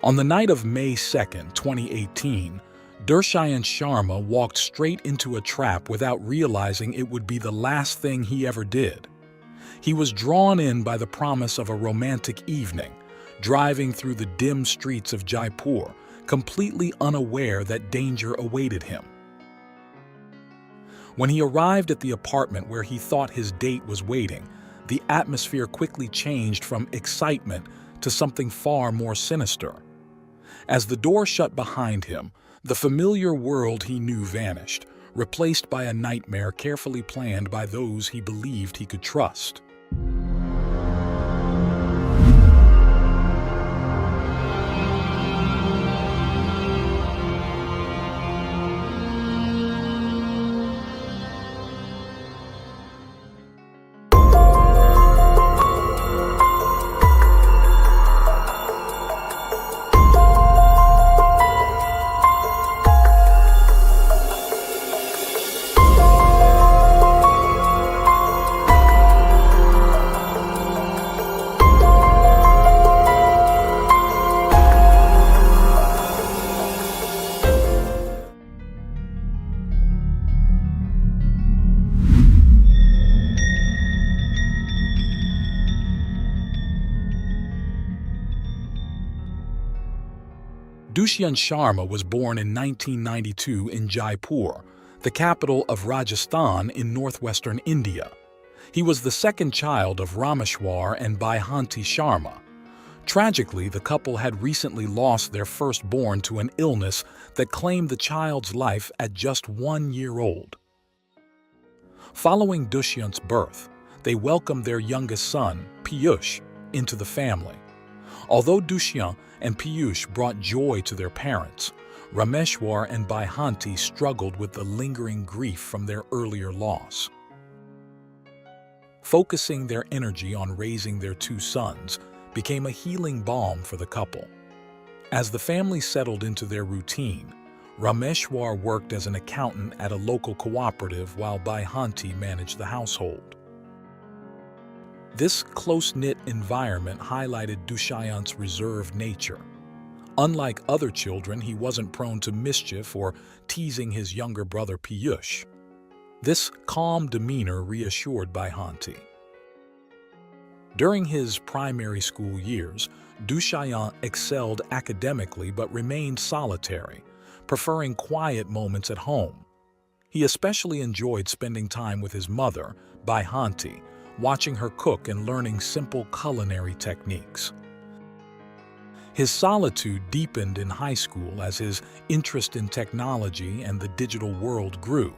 On the night of May 2nd, 2018, Dushyanth Sharma walked straight into a trap without realizing it would be the last thing he ever did. He was drawn in by the promise of a romantic evening, driving through the dim streets of Jaipur, completely unaware that danger awaited him. When he arrived at the apartment where he thought his date was waiting, the atmosphere quickly changed from excitement to something far more sinister. As the door shut behind him, the familiar world he knew vanished, replaced by a nightmare carefully planned by those he believed he could trust. Dushyanth Sharma was born in 1992 in Jaipur, the capital of Rajasthan in northwestern India. He was the second child of Rameshwar and Baihanti Sharma. Tragically, the couple had recently lost their firstborn to an illness that claimed the child's life at just 1 year old. Following Dushyanth's birth, they welcomed their youngest son, Piyush, into the family. Although Dushyanth and Piyush brought joy to their parents, Rameshwar and Baihanti struggled with the lingering grief from their earlier loss. Focusing their energy on raising their two sons became a healing balm for the couple. As the family settled into their routine, Rameshwar worked as an accountant at a local cooperative while Baihanti managed the household. This close-knit environment highlighted Dushyanth's reserved nature. Unlike other children, he wasn't prone to mischief or teasing his younger brother Piyush. This calm demeanor reassured Baihanti. During his primary school years, Dushyanth excelled academically but remained solitary, preferring quiet moments at home. He especially enjoyed spending time with his mother, Baihanti, watching her cook and learning simple culinary techniques. His solitude deepened in high school as his interest in technology and the digital world grew.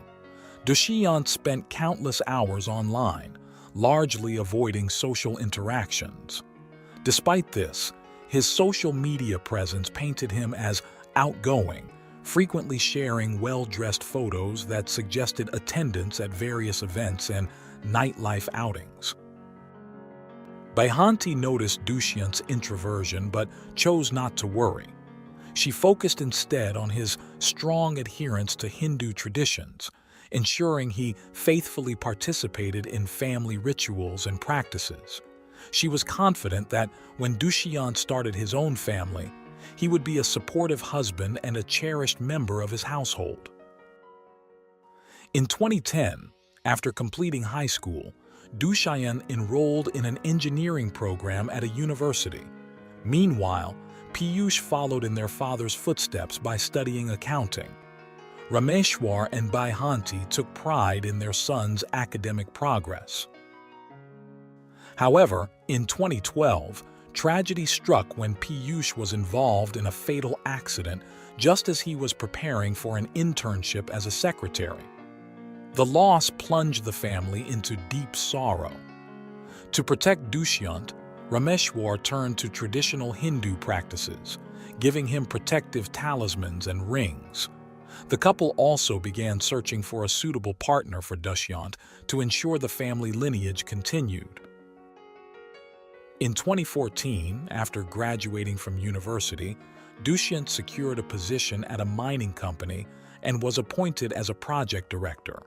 Dushyanth spent countless hours online, largely avoiding social interactions. Despite this, his social media presence painted him as outgoing, frequently sharing well-dressed photos that suggested attendance at various events and nightlife outings. Baihanti noticed Dushyanth's introversion but chose not to worry. She focused instead on his strong adherence to Hindu traditions, ensuring he faithfully participated in family rituals and practices. She was confident that when Dushyanth started his own family, he would be a supportive husband and a cherished member of his household. In 2010, after completing high school, Dushyanth enrolled in an engineering program at a university. Meanwhile, Piyush followed in their father's footsteps by studying accounting. Rameshwar and Baihanti took pride in their son's academic progress. However, in 2012, tragedy struck when Piyush was involved in a fatal accident just as he was preparing for an internship as a secretary. The loss plunged the family into deep sorrow. To protect Dushyanth, Rameshwar turned to traditional Hindu practices, giving him protective talismans and rings. The couple also began searching for a suitable partner for Dushyanth to ensure the family lineage continued. In 2014, after graduating from university, Dushyanth secured a position at a mining company and was appointed as a project director.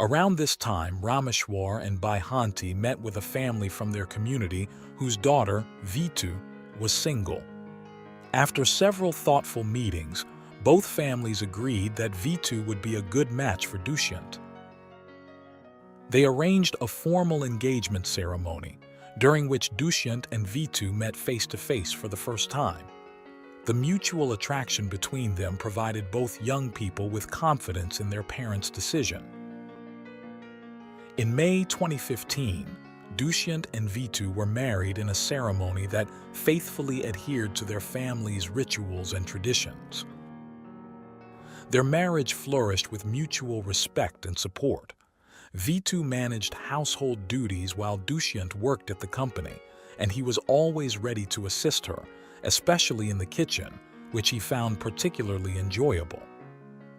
Around this time, Rameshwar and Baihanti met with a family from their community whose daughter, Vitu, was single. After several thoughtful meetings, both families agreed that Vitu would be a good match for Dushyant. They arranged a formal engagement ceremony, during which Dushyant and Vitu met face-to-face for the first time. The mutual attraction between them provided both young people with confidence in their parents' decision. In May 2015, Dushyant and Vitu were married in a ceremony that faithfully adhered to their family's rituals and traditions. Their marriage flourished with mutual respect and support. Vitu managed household duties while Dushyant worked at the company, and he was always ready to assist her, especially in the kitchen, which he found particularly enjoyable.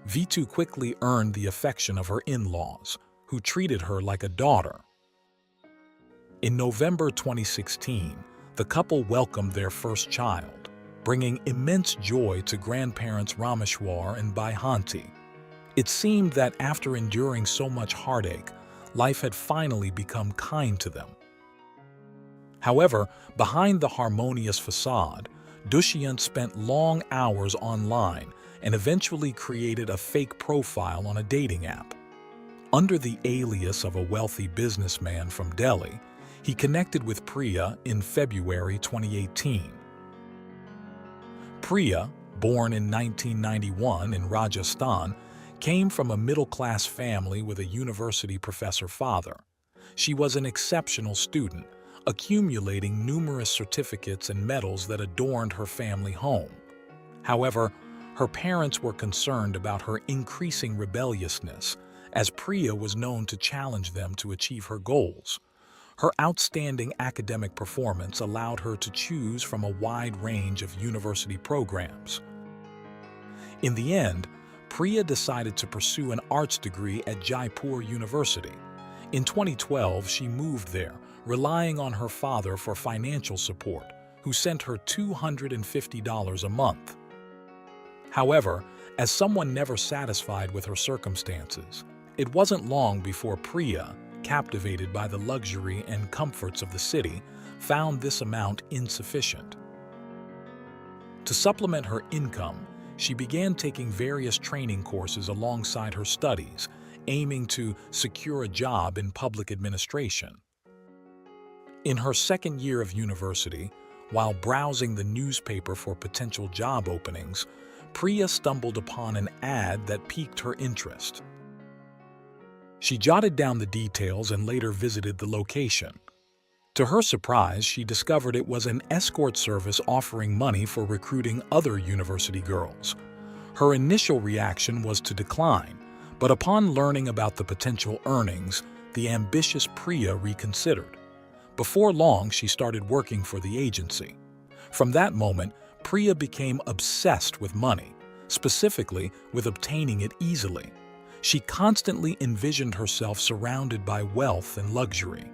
Vitu quickly earned the affection of her in-laws, who treated her like a daughter. In November 2016, the couple welcomed their first child, bringing immense joy to grandparents Rameshwar and Baihanti. It seemed that after enduring so much heartache, life had finally become kind to them. However, behind the harmonious facade, Dushyant spent long hours online and eventually created a fake profile on a dating app. Under the alias of a wealthy businessman from Delhi, he connected with Priya in February 2018. Priya, born in 1991 in Rajasthan, came from a middle-class family with a university professor father. She was an exceptional student, accumulating numerous certificates and medals that adorned her family home. However, her parents were concerned about her increasing rebelliousness, as Priya was known to challenge them to achieve her goals. Her outstanding academic performance allowed her to choose from a wide range of university programs. In the end, Priya decided to pursue an arts degree at Jaipur University. In 2012, she moved there, relying on her father for financial support, who sent her $250 a month. However, as someone never satisfied with her circumstances, it wasn't long before Priya, captivated by the luxury and comforts of the city, found this amount insufficient. To supplement her income, she began taking various training courses alongside her studies, aiming to secure a job in public administration. In her second year of university, while browsing the newspaper for potential job openings, Priya stumbled upon an ad that piqued her interest. She jotted down the details and later visited the location. To her surprise, she discovered it was an escort service offering money for recruiting other university girls. Her initial reaction was to decline, but upon learning about the potential earnings, the ambitious Priya reconsidered. Before long, she started working for the agency. From that moment, Priya became obsessed with money, specifically with obtaining it easily. She constantly envisioned herself surrounded by wealth and luxury.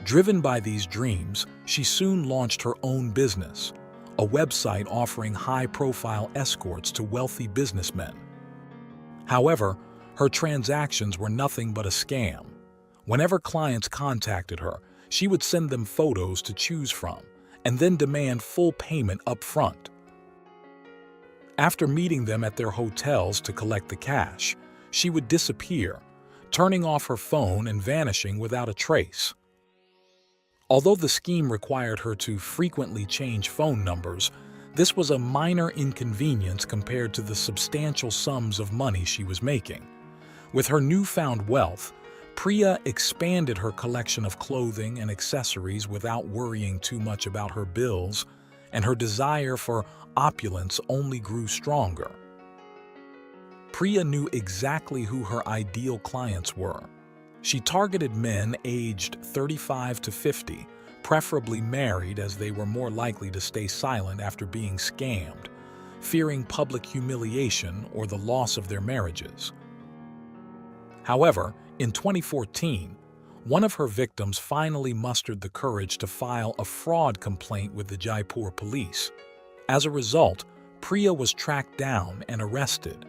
Driven by these dreams, she soon launched her own business, a website offering high-profile escorts to wealthy businessmen. However, her transactions were nothing but a scam. Whenever clients contacted her, she would send them photos to choose from, and then demand full payment up front. After meeting them at their hotels to collect the cash, she would disappear, turning off her phone and vanishing without a trace. Although the scheme required her to frequently change phone numbers, this was a minor inconvenience compared to the substantial sums of money she was making. With her newfound wealth, Priya expanded her collection of clothing and accessories without worrying too much about her bills, and her desire for opulence only grew stronger. Priya knew exactly who her ideal clients were. She targeted men aged 35 to 50, preferably married, as they were more likely to stay silent after being scammed, fearing public humiliation or the loss of their marriages. However, in 2014, one of her victims finally mustered the courage to file a fraud complaint with the Jaipur police. As a result, Priya was tracked down and arrested.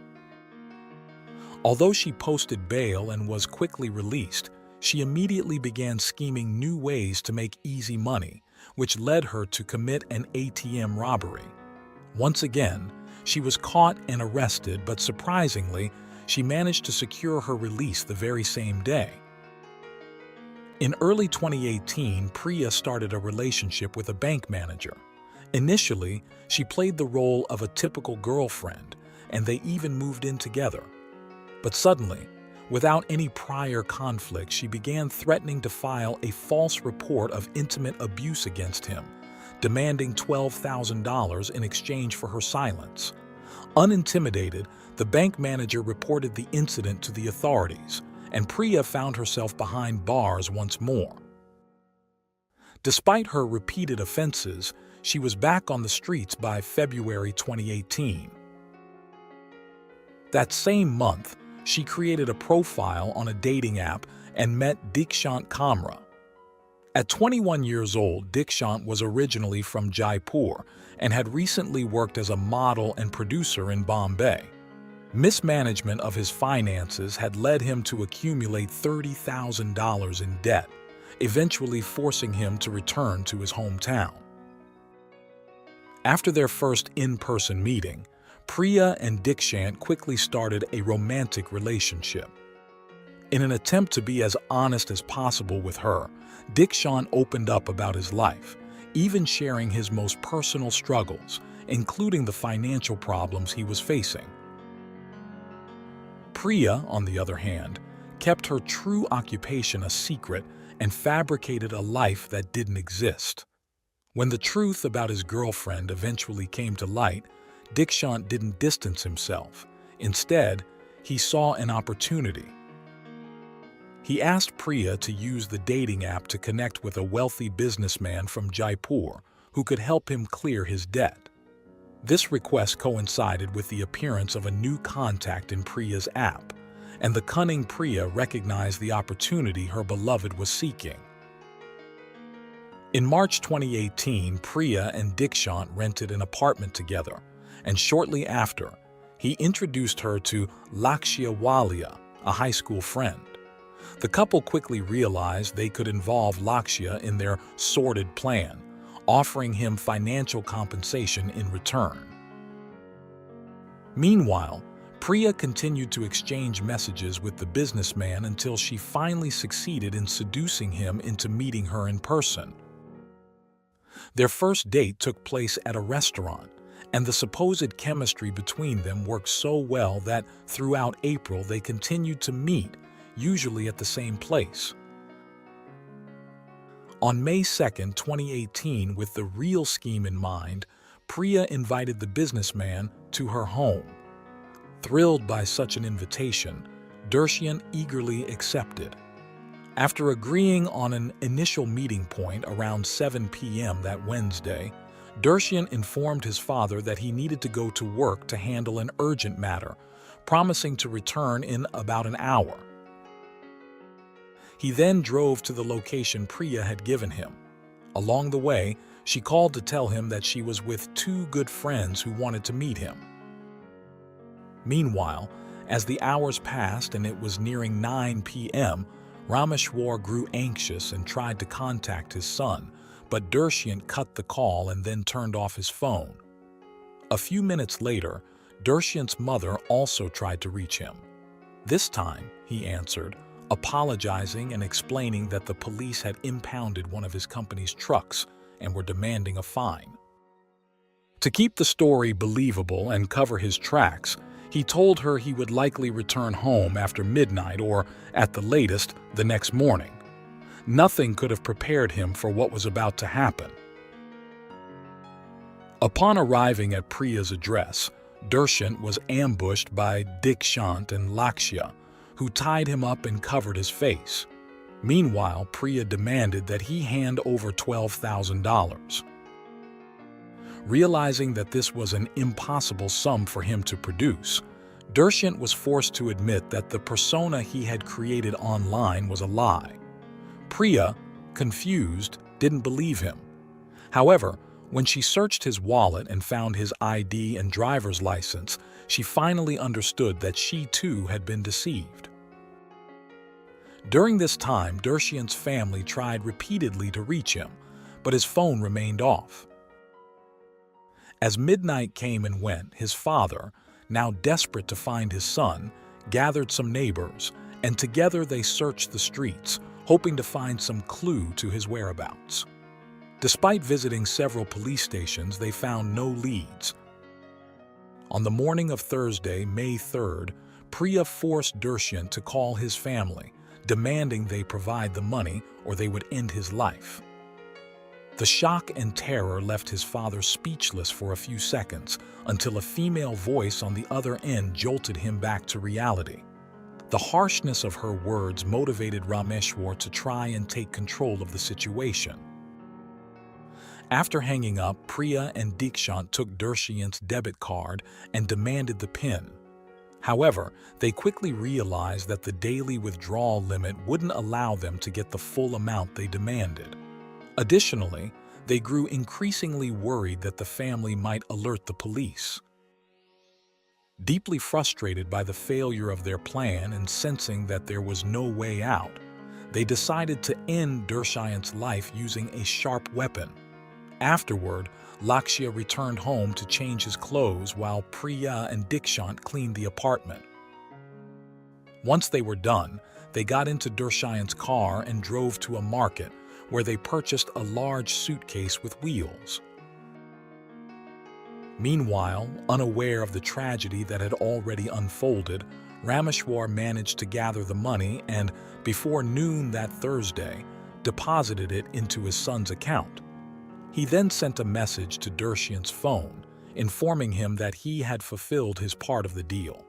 Although she posted bail and was quickly released, she immediately began scheming new ways to make easy money, which led her to commit an ATM robbery. Once again, she was caught and arrested, but surprisingly, she managed to secure her release the very same day. In early 2018, Priya started a relationship with a bank manager. Initially, she played the role of a typical girlfriend, and they even moved in together. But suddenly, without any prior conflict, she began threatening to file a false report of intimate abuse against him, demanding $12,000 in exchange for her silence. Unintimidated, the bank manager reported the incident to the authorities, and Priya found herself behind bars once more. Despite her repeated offenses, she was back on the streets by February 2018. That same month, she created a profile on a dating app and met Dikshant Kamra. At 21 years old, Dikshant was originally from Jaipur and had recently worked as a model and producer in Bombay. Mismanagement of his finances had led him to accumulate $30,000 in debt, eventually forcing him to return to his hometown. After their first in-person meeting, Priya and Dikshant quickly started a romantic relationship. In an attempt to be as honest as possible with her, Dikshant opened up about his life, even sharing his most personal struggles, including the financial problems he was facing. Priya, on the other hand, kept her true occupation a secret and fabricated a life that didn't exist. When the truth about his girlfriend eventually came to light, Dikshant didn't distance himself. Instead, he saw an opportunity. He asked Priya to use the dating app to connect with a wealthy businessman from Jaipur who could help him clear his debt. This request coincided with the appearance of a new contact in Priya's app, and the cunning Priya recognized the opportunity her beloved was seeking. In March 2018, Priya and Dikshant rented an apartment together, and shortly after, he introduced her to Lakshya Walia, a high school friend. The couple quickly realized they could involve Lakshya in their sordid plan, offering him financial compensation in return. Meanwhile, Priya continued to exchange messages with the businessman until she finally succeeded in seducing him into meeting her in person. Their first date took place at a restaurant, and the supposed chemistry between them worked so well that throughout April they continued to meet, usually at the same place. On May 2, 2018, with the real scheme in mind, Priya invited the businessman to her home. Thrilled by such an invitation, Dikshant eagerly accepted. After agreeing on an initial meeting point around 7 p.m. that Wednesday, Dikshant informed his father that he needed to go to work to handle an urgent matter, promising to return in about an hour. He then drove to the location Priya had given him. Along the way, she called to tell him that she was with two good friends who wanted to meet him. Meanwhile, as the hours passed and it was nearing 9 p.m., Rameshwar grew anxious and tried to contact his son, but Dikshant cut the call and then turned off his phone. A few minutes later, Dikshant's mother also tried to reach him. This time, he answered, apologizing and explaining that the police had impounded one of his company's trucks and were demanding a fine. To keep the story believable and cover his tracks, he told her he would likely return home after midnight or, at the latest, the next morning. Nothing could have prepared him for what was about to happen. Upon arriving at Priya's address, Dikshant was ambushed by Dikshant and Lakshya, who tied him up and covered his face. Meanwhile, Priya demanded that he hand over $12,000. Realizing that this was an impossible sum for him to produce, Dikshant was forced to admit that the persona he had created online was a lie. Priya, confused, didn't believe him. However, when she searched his wallet and found his ID and driver's license, she finally understood that she too had been deceived. During this time, Dikshant's family tried repeatedly to reach him, but his phone remained off. As midnight came and went, his father, now desperate to find his son, gathered some neighbors, and together they searched the streets, hoping to find some clue to his whereabouts. Despite visiting several police stations, they found no leads. On the morning of Thursday, May 3rd, Priya forced Dushyant to call his family, demanding they provide the money or they would end his life. The shock and terror left his father speechless for a few seconds until a female voice on the other end jolted him back to reality. The harshness of her words motivated Rameshwar to try and take control of the situation. After hanging up, Priya and Dikshant took Dushyant's debit card and demanded the PIN. However, they quickly realized that the daily withdrawal limit wouldn't allow them to get the full amount they demanded. Additionally, they grew increasingly worried that the family might alert the police. Deeply frustrated by the failure of their plan and sensing that there was no way out, they decided to end Dushyant's life using a sharp weapon. Afterward, Lakshya returned home to change his clothes while Priya and Dikshant cleaned the apartment. Once they were done, they got into Dushyant's car and drove to a market where they purchased a large suitcase with wheels. Meanwhile, unaware of the tragedy that had already unfolded, Rameshwar managed to gather the money and, before noon that Thursday, deposited it into his son's account. He then sent a message to Dushyant's phone, informing him that he had fulfilled his part of the deal.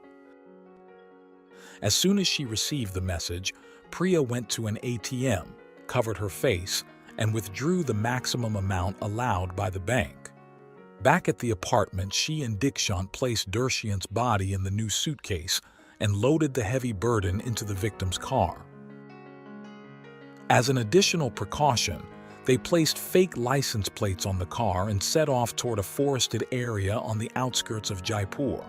As soon as she received the message, Priya went to an ATM, covered her face, and withdrew the maximum amount allowed by the bank. Back at the apartment, she and Dikshant placed Dushyant's body in the new suitcase and loaded the heavy burden into the victim's car. As an additional precaution, they placed fake license plates on the car and set off toward a forested area on the outskirts of Jaipur.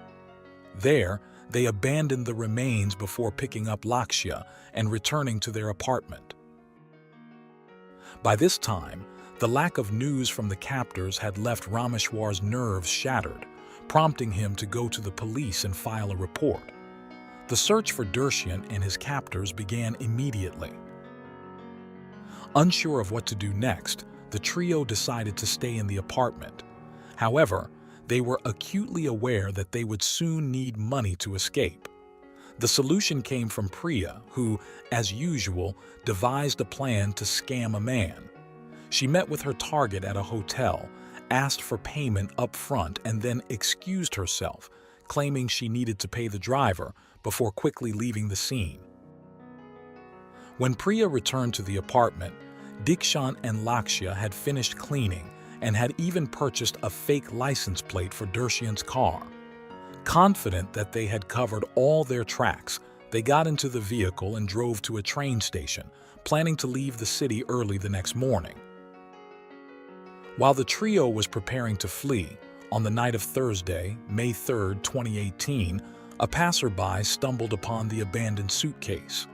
There, they abandoned the remains before picking up Lakshya and returning to their apartment. By this time, the lack of news from the captors had left Rameshwar's nerves shattered, prompting him to go to the police and file a report. The search for Dushyant and his captors began immediately. Unsure of what to do next, the trio decided to stay in the apartment. However, they were acutely aware that they would soon need money to escape. The solution came from Priya, who, as usual, devised a plan to scam a man. She met with her target at a hotel, asked for payment up front, and then excused herself, claiming she needed to pay the driver before quickly leaving the scene. When Priya returned to the apartment, Dikshant and Lakshya had finished cleaning and had even purchased a fake license plate for Dushyant's car. Confident that they had covered all their tracks, they got into the vehicle and drove to a train station, planning to leave the city early the next morning. While the trio was preparing to flee, on the night of Thursday, May 3rd, 2018, a passerby stumbled upon the abandoned suitcase.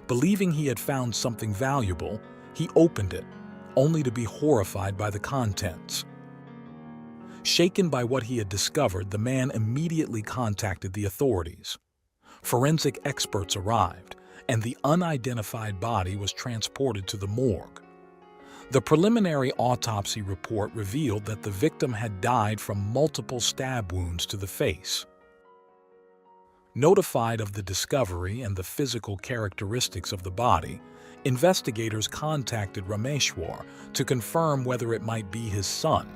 Believing he had found something valuable, he opened it, only to be horrified by the contents. Shaken by what he had discovered, the man immediately contacted the authorities. Forensic experts arrived, and the unidentified body was transported to the morgue. The preliminary autopsy report revealed that the victim had died from multiple stab wounds to the face. Notified of the discovery and the physical characteristics of the body, investigators contacted Rameshwar to confirm whether it might be his son.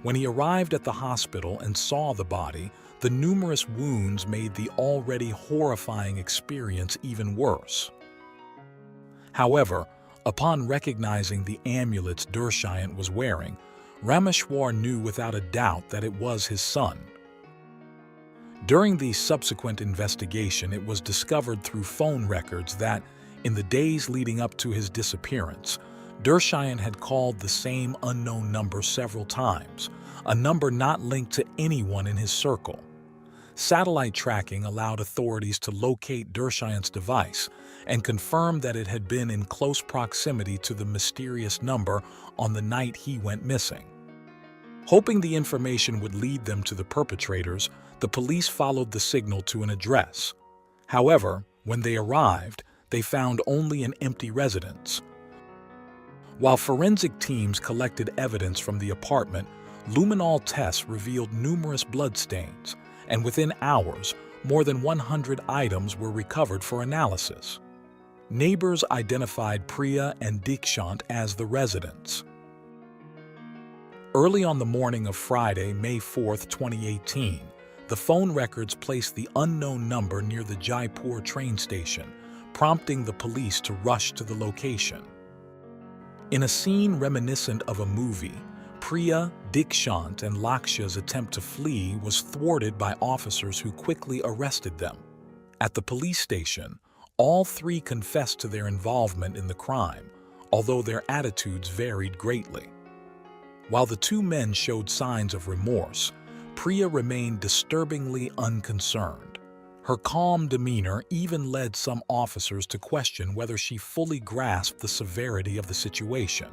When he arrived at the hospital and saw the body, the numerous wounds made the already horrifying experience even worse. However, upon recognizing the amulets Dushyant was wearing, Rameshwar knew without a doubt that it was his son. During the subsequent investigation, it was discovered through phone records that, in the days leading up to his disappearance, Dushyant had called the same unknown number several times, a number not linked to anyone in his circle. Satellite tracking allowed authorities to locate Dershyan's device and confirm that it had been in close proximity to the mysterious number on the night he went missing. Hoping the information would lead them to the perpetrators, the police followed the signal to an address. However, when they arrived, they found only an empty residence. While forensic teams collected evidence from the apartment, luminol tests revealed numerous bloodstains, and within hours, more than 100 items were recovered for analysis. Neighbors identified Priya and Dikshant as the residents. Early on the morning of Friday, May 4, 2018, the phone records placed the unknown number near the Jaipur train station, prompting the police to rush to the location. In a scene reminiscent of a movie, Priya, Dikshant, and Lakshya's attempt to flee was thwarted by officers who quickly arrested them. At the police station, all three confessed to their involvement in the crime, although their attitudes varied greatly. While the two men showed signs of remorse, Priya remained disturbingly unconcerned. Her calm demeanor even led some officers to question whether she fully grasped the severity of the situation.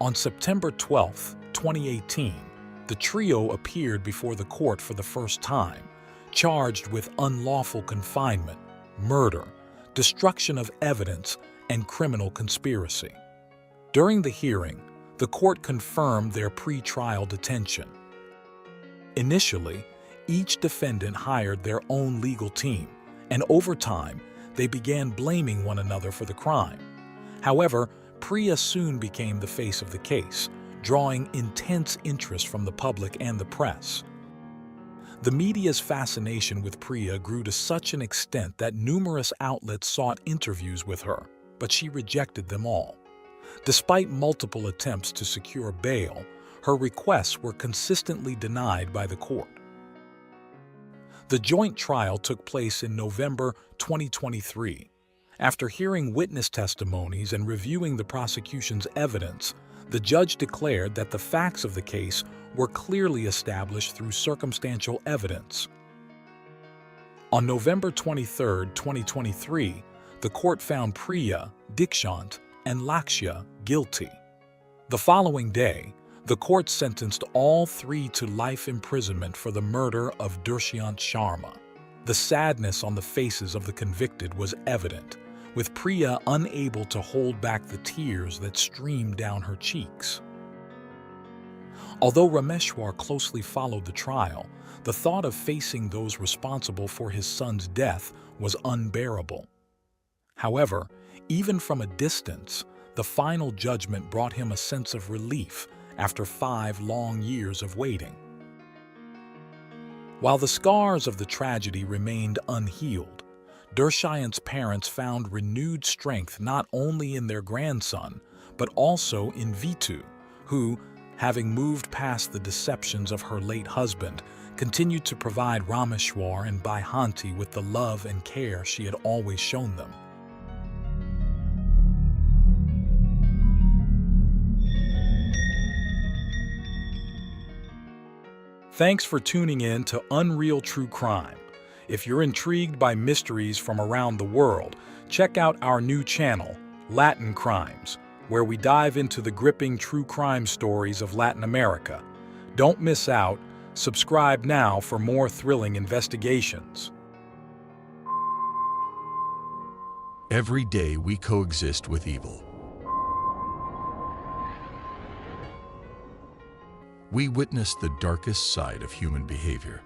On September 12, 2018, the trio appeared before the court for the first time, charged with unlawful confinement, murder, destruction of evidence, and criminal conspiracy. During the hearing, the court confirmed their pre-trial detention. Initially, each defendant hired their own legal team, and over time, they began blaming one another for the crime. However, Priya soon became the face of the case, drawing intense interest from the public and the press. The media's fascination with Priya grew to such an extent that numerous outlets sought interviews with her, but she rejected them all. Despite multiple attempts to secure bail, her requests were consistently denied by the court. The joint trial took place in November 2023. After hearing witness testimonies and reviewing the prosecution's evidence, the judge declared that the facts of the case were clearly established through circumstantial evidence. On November 23, 2023, the court found Priya, Dikshant, and Lakshya guilty. The following day, the court sentenced all three to life imprisonment for the murder of Dershant Sharma. The sadness on the faces of the convicted was evident, with Priya unable to hold back the tears that streamed down her cheeks. Although Rameshwar closely followed the trial, the thought of facing those responsible for his son's death was unbearable. However, even from a distance, the final judgment brought him a sense of relief after 5 long years of waiting. While the scars of the tragedy remained unhealed, Dershyan's parents found renewed strength not only in their grandson, but also in Vitu, who, having moved past the deceptions of her late husband, continued to provide Rameshwar and Baihanti with the love and care she had always shown them. Thanks for tuning in to Unreal True Crime. If you're intrigued by mysteries from around the world, check out our new channel, Latin Crimes, where we dive into the gripping true crime stories of Latin America. Don't miss out. Subscribe now for more thrilling investigations. Every day we coexist with evil. We witness the darkest side of human behavior.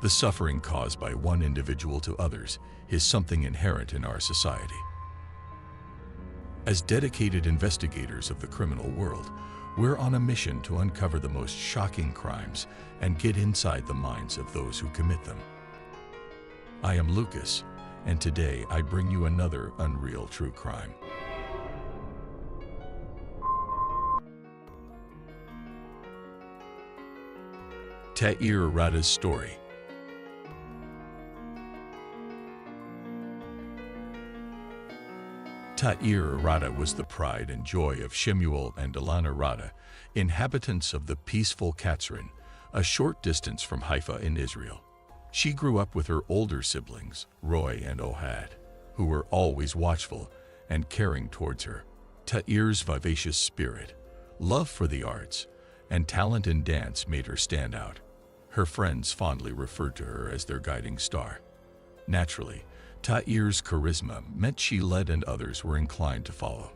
The suffering caused by one individual to others is something inherent in our society. As dedicated investigators of the criminal world, we're on a mission to uncover the most shocking crimes and get inside the minds of those who commit them. I am Lucas, and today I bring you another unreal true crime. TINDER Radha's story. Ta'ir Rada was the pride and joy of Shemuel and Ilana Rada, inhabitants of the peaceful Katzrin, a short distance from Haifa in Israel. She grew up with her older siblings, Roy and Ohad, who were always watchful and caring towards her. Ta'ir's vivacious spirit, love for the arts, and talent in dance made her stand out. Her friends fondly referred to her as their guiding star. Naturally, Ta'ir's charisma meant she led and others were inclined to follow.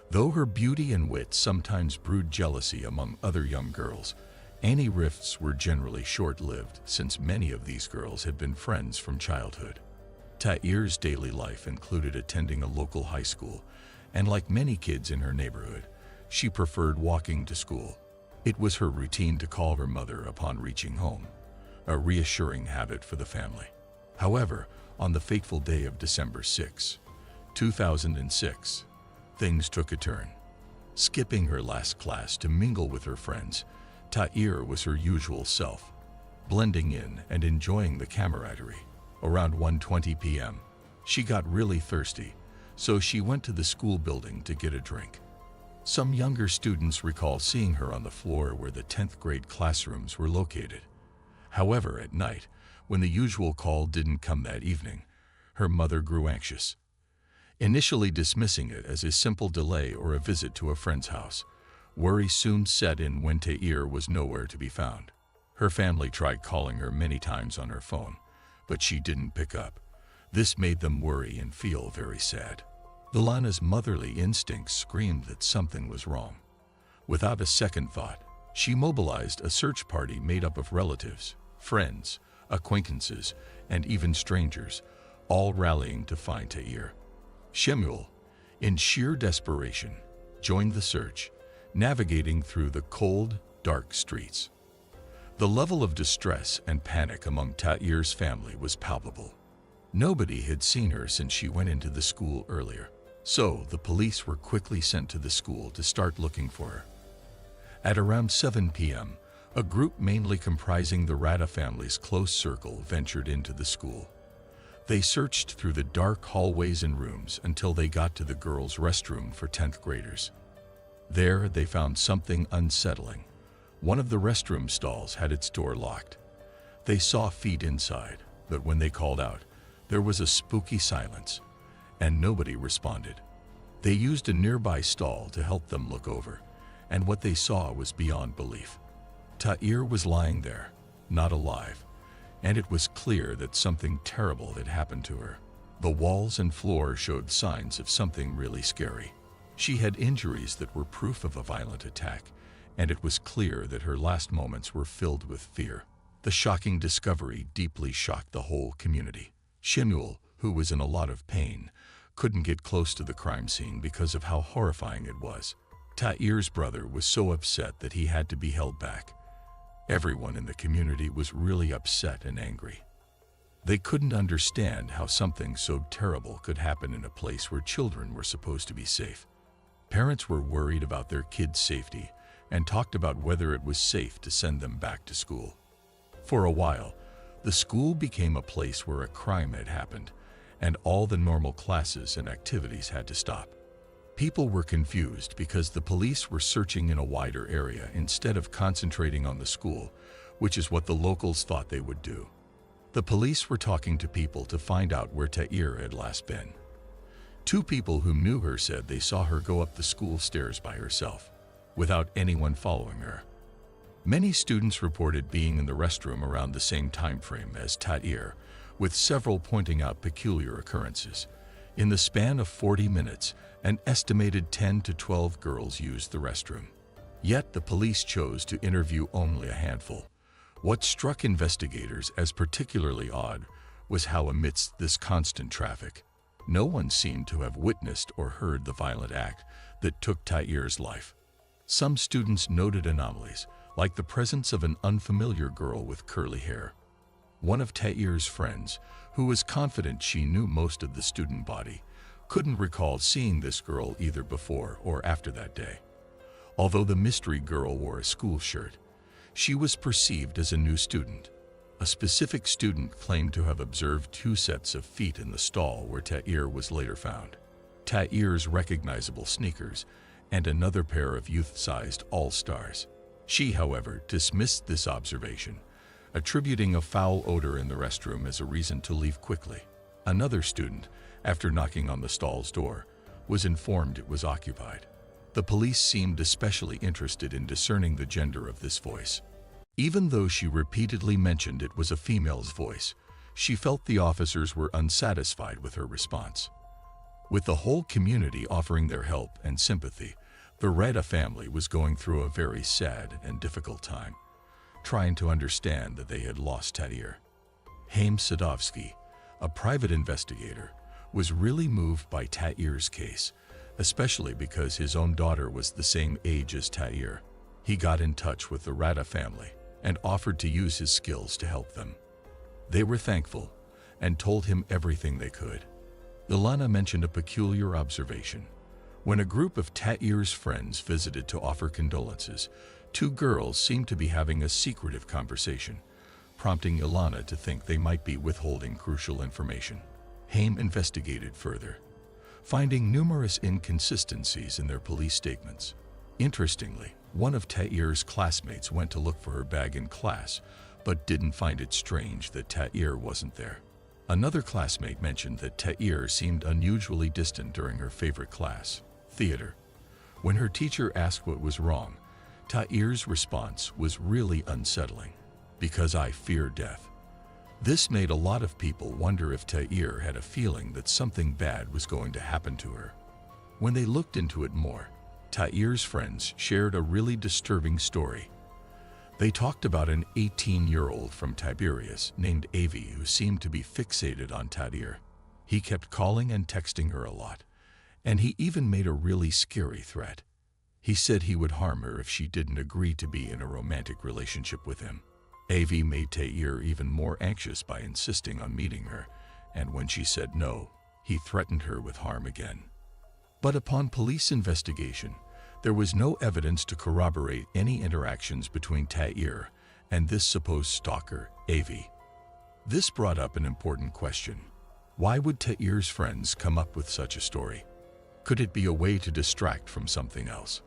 Though her beauty and wit sometimes brewed jealousy among other young girls, any rifts were generally short-lived since many of these girls had been friends from childhood. Ta'ir's daily life included attending a local high school, and like many kids in her neighborhood, she preferred walking to school. It was her routine to call her mother upon reaching home, a reassuring habit for the family. However, on the fateful day of December 6, 2006, things took a turn. Skipping her last class to mingle with her friends, Ta'ir was her usual self, blending in and enjoying the camaraderie. Around 1:20 p.m., she got really thirsty, so she went to the school building to get a drink. Some younger students recall seeing her on the floor where the 10th grade classrooms were located. However, at night, when the usual call didn't come that evening, her mother grew anxious. Initially dismissing it as a simple delay or a visit to a friend's house, worry soon set in when Ta'ir was nowhere to be found. Her family tried calling her many times on her phone, but she didn't pick up. This made them worry and feel very sad. Ilana's motherly instincts screamed that something was wrong. Without a second thought, she mobilized a search party made up of relatives, friends, acquaintances, and even strangers, all rallying to find Ta'ir. Shemuel, in sheer desperation, joined the search, navigating through the cold, dark streets. The level of distress and panic among Ta'ir's family was palpable. Nobody had seen her since she went into the school earlier, so the police were quickly sent to the school to start looking for her. At around 7 p.m., a group mainly comprising the Rada family's close circle ventured into the school. They searched through the dark hallways and rooms until they got to the girls' restroom for 10th graders. There, they found something unsettling. One of the restroom stalls had its door locked. They saw feet inside, but when they called out, there was a spooky silence, and nobody responded. They used a nearby stall to help them look over, and what they saw was beyond belief. Ta'ir was lying there, not alive, and it was clear that something terrible had happened to her. The walls and floor showed signs of something really scary. She had injuries that were proof of a violent attack, and it was clear that her last moments were filled with fear. The shocking discovery deeply shocked the whole community. Shemuel, who was in a lot of pain, couldn't get close to the crime scene because of how horrifying it was. Ta'ir's brother was so upset that he had to be held back. Everyone in the community was really upset and angry. They couldn't understand how something so terrible could happen in a place where children were supposed to be safe. Parents were worried about their kids' safety and talked about whether it was safe to send them back to school. For a while, the school became a place where a crime had happened, and all the normal classes and activities had to stop. People were confused because the police were searching in a wider area instead of concentrating on the school, which is what the locals thought they would do. The police were talking to people to find out where Ta'ir had last been. 2 people who knew her said they saw her go up the school stairs by herself, without anyone following her. Many students reported being in the restroom around the same time frame as Ta'ir, with several pointing out peculiar occurrences. In the span of 40 minutes, an estimated 10 to 12 girls used the restroom. Yet the police chose to interview only a handful. What struck investigators as particularly odd was how amidst this constant traffic, no one seemed to have witnessed or heard the violent act that took Ta'ir's life. Some students noted anomalies, like the presence of an unfamiliar girl with curly hair. One of Ta'ir's friends, who was confident she knew most of the student body, couldn't recall seeing this girl either before or after that day. Although the mystery girl wore a school shirt, she was perceived as a new student. A specific student claimed to have observed 2 sets of feet in the stall where Ta'ir was later found. Tair's recognizable sneakers, and another pair of youth-sized All-Stars. She, however, dismissed this observation, attributing a foul odor in the restroom as a reason to leave quickly. Another student, after knocking on the stall's door, was informed it was occupied. The police seemed especially interested in discerning the gender of this voice. Even though she repeatedly mentioned it was a female's voice, she felt the officers were unsatisfied with her response. With the whole community offering their help and sympathy, the Rada family was going through a very sad and difficult time, trying to understand that they had lost Tair. Haim Sadovsky, a private investigator, was really moved by Tair's case, especially because his own daughter was the same age as Tair. He got in touch with the Rada family and offered to use his skills to help them. They were thankful and told him everything they could. Ilana mentioned a peculiar observation. When a group of Tair's friends visited to offer condolences, two girls seemed to be having a secretive conversation, prompting Ilana to think they might be withholding crucial information. Haim investigated further, finding numerous inconsistencies in their police statements. Interestingly, one of Tair's classmates went to look for her bag in class, but didn't find it strange that Tair wasn't there. Another classmate mentioned that Tair seemed unusually distant during her favorite class, theater. When her teacher asked what was wrong, Tair's response was really unsettling. "Because I fear death." This made a lot of people wonder if Tair had a feeling that something bad was going to happen to her. When they looked into it more, Tair's friends shared a really disturbing story. They talked about an 18-year-old from Tiberias named Avi who seemed to be fixated on Tair. He kept calling and texting her a lot, and he even made a really scary threat. He said he would harm her if she didn't agree to be in a romantic relationship with him. Avi made Tair even more anxious by insisting on meeting her, and when she said no, he threatened her with harm again. But upon police investigation, there was no evidence to corroborate any interactions between Tair and this supposed stalker, Avi. This brought up an important question. Why would Tair's friends come up with such a story? Could it be a way to distract from something else?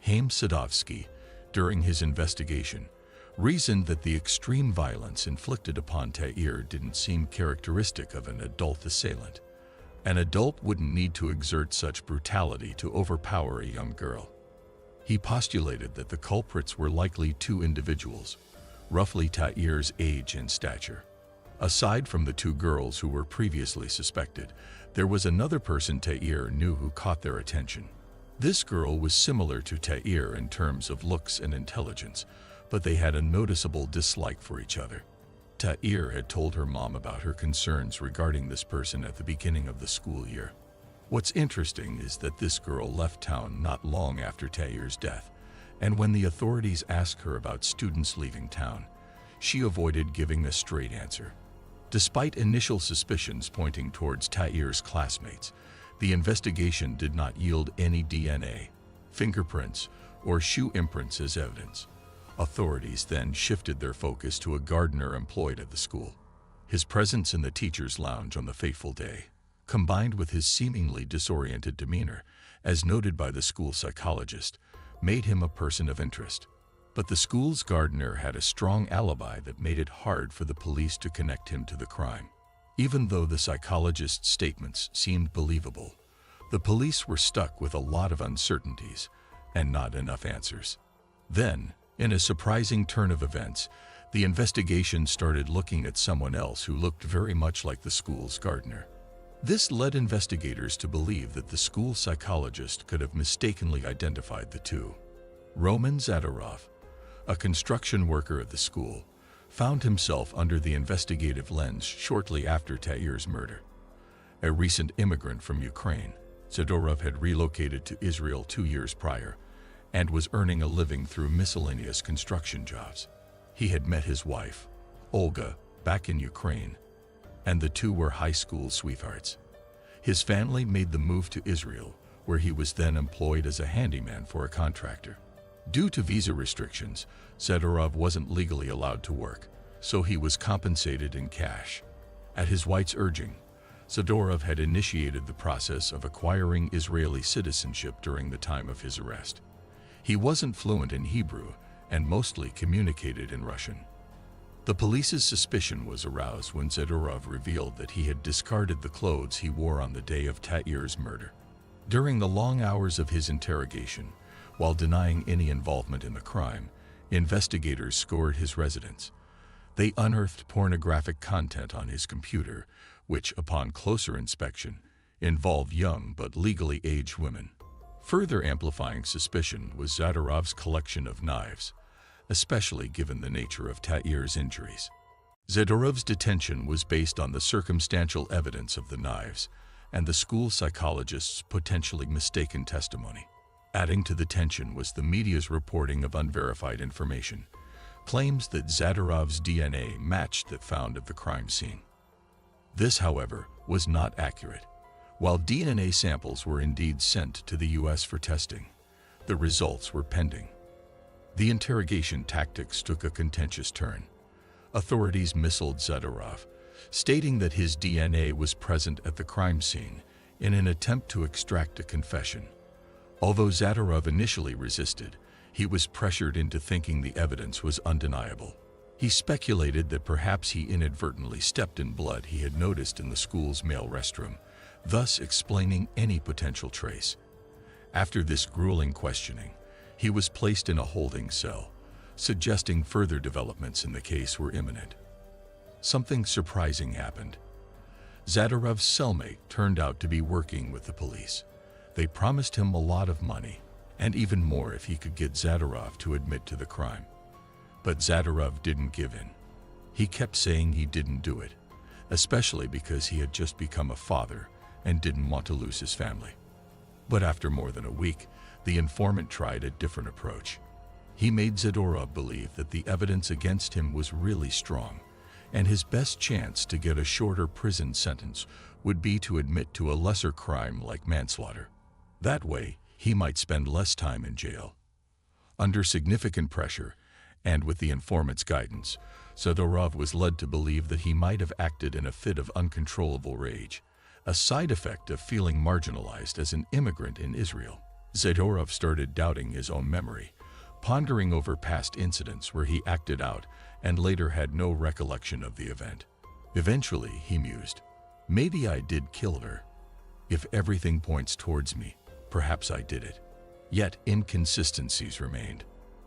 Haim Sadovsky, during his investigation, reasoned that the extreme violence inflicted upon Tair didn't seem characteristic of an adult assailant. An adult wouldn't need to exert such brutality to overpower a young girl. He postulated that the culprits were likely two individuals, roughly Tair's age and stature. Aside from the two girls who were previously suspected, there was another person Tair knew who caught their attention. This girl was similar to Tair in terms of looks and intelligence, but they had a noticeable dislike for each other. Tair had told her mom about her concerns regarding this person at the beginning of the school year. What's interesting is that this girl left town not long after Tair's death, and when the authorities asked her about students leaving town, she avoided giving a straight answer. Despite initial suspicions pointing towards Tair's classmates, the investigation did not yield any DNA, fingerprints, or shoe imprints as evidence. Authorities then shifted their focus to a gardener employed at the school. His presence in the teacher's lounge on the fateful day, combined with his seemingly disoriented demeanor, as noted by the school psychologist, made him a person of interest. But the school's gardener had a strong alibi that made it hard for the police to connect him to the crime. Even though the psychologist's statements seemed believable, the police were stuck with a lot of uncertainties and not enough answers. Then, in a surprising turn of events, the investigation started looking at someone else who looked very much like the school's gardener. This led investigators to believe that the school psychologist could have mistakenly identified the two. Roman Zadorov, a construction worker at the school, found himself under the investigative lens shortly after Tair's murder. A recent immigrant from Ukraine, Zadorov had relocated to Israel 2 years prior and was earning a living through miscellaneous construction jobs. He had met his wife, Olga, back in Ukraine, and the two were high school sweethearts. His family made the move to Israel, where he was then employed as a handyman for a contractor. Due to visa restrictions, Zadorov wasn't legally allowed to work, so he was compensated in cash. At his wife's urging, Zadorov had initiated the process of acquiring Israeli citizenship during the time of his arrest. He wasn't fluent in Hebrew and mostly communicated in Russian. The police's suspicion was aroused when Zadorov revealed that he had discarded the clothes he wore on the day of Tair's murder. During the long hours of his interrogation, while denying any involvement in the crime, investigators scoured his residence. They unearthed pornographic content on his computer, which, upon closer inspection, involved young but legally aged women. Further amplifying suspicion was Zadorov's collection of knives, especially given the nature of Tair's injuries. Zadorov's detention was based on the circumstantial evidence of the knives and the school psychologist's potentially mistaken testimony. Adding to the tension was the media's reporting of unverified information, claims that Zadorov's DNA matched that found at the crime scene. This, however, was not accurate. While DNA samples were indeed sent to the U.S. for testing, the results were pending. The interrogation tactics took a contentious turn. Authorities missiled Zadorov, stating that his DNA was present at the crime scene in an attempt to extract a confession. Although Zadorov initially resisted, he was pressured into thinking the evidence was undeniable. He speculated that perhaps he inadvertently stepped in blood he had noticed in the school's male restroom, thus explaining any potential trace. After this grueling questioning, he was placed in a holding cell, suggesting further developments in the case were imminent. Something surprising happened. Zadorov's cellmate turned out to be working with the police. They promised him a lot of money, and even more if he could get Zadorov to admit to the crime. But Zadorov didn't give in. He kept saying he didn't do it, especially because he had just become a father and didn't want to lose his family. But after more than a week, the informant tried a different approach. He made Zadorov believe that the evidence against him was really strong, and his best chance to get a shorter prison sentence would be to admit to a lesser crime like manslaughter. That way, he might spend less time in jail. Under significant pressure, and with the informant's guidance, Zadorov was led to believe that he might have acted in a fit of uncontrollable rage, a side effect of feeling marginalized as an immigrant in Israel. Zadorov started doubting his own memory, pondering over past incidents where he acted out and later had no recollection of the event. Eventually, he mused, "Maybe I did kill her. If everything points towards me, perhaps I did it." Yet inconsistencies remained.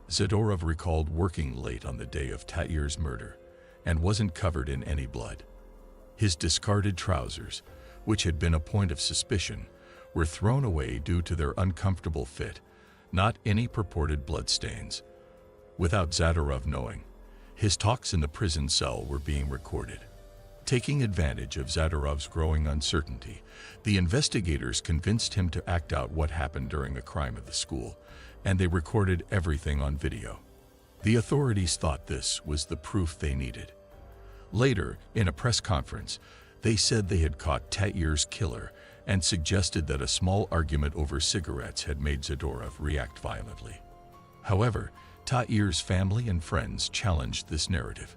Zadorov recalled working late on the day of Tair's murder and wasn't covered in any blood. His discarded trousers, which had been a point of suspicion, were thrown away due to their uncomfortable fit, not any purported bloodstains. Without Zadorov knowing, his talks in the prison cell were being recorded. Taking advantage of Zadorov's growing uncertainty, the investigators convinced him to act out what happened during a crime at the school, and they recorded everything on video. The authorities thought this was the proof they needed. Later, in a press conference, they said they had caught Tair's killer and suggested that a small argument over cigarettes had made Zadorov react violently. However, Tair's family and friends challenged this narrative.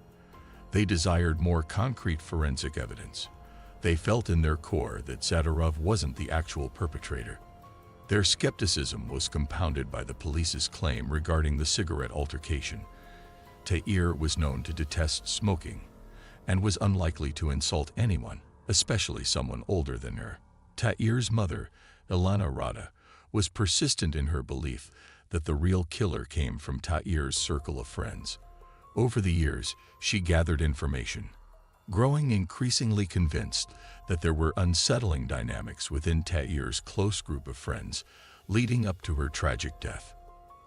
They desired more concrete forensic evidence. They felt in their core that Zadorov wasn't the actual perpetrator. Their skepticism was compounded by the police's claim regarding the cigarette altercation. Tair was known to detest smoking and was unlikely to insult anyone, especially someone older than her. Tair's mother, Ilana Rada, was persistent in her belief that the real killer came from Tair's circle of friends. Over the years, she gathered information, growing increasingly convinced that there were unsettling dynamics within Tair's close group of friends, leading up to her tragic death.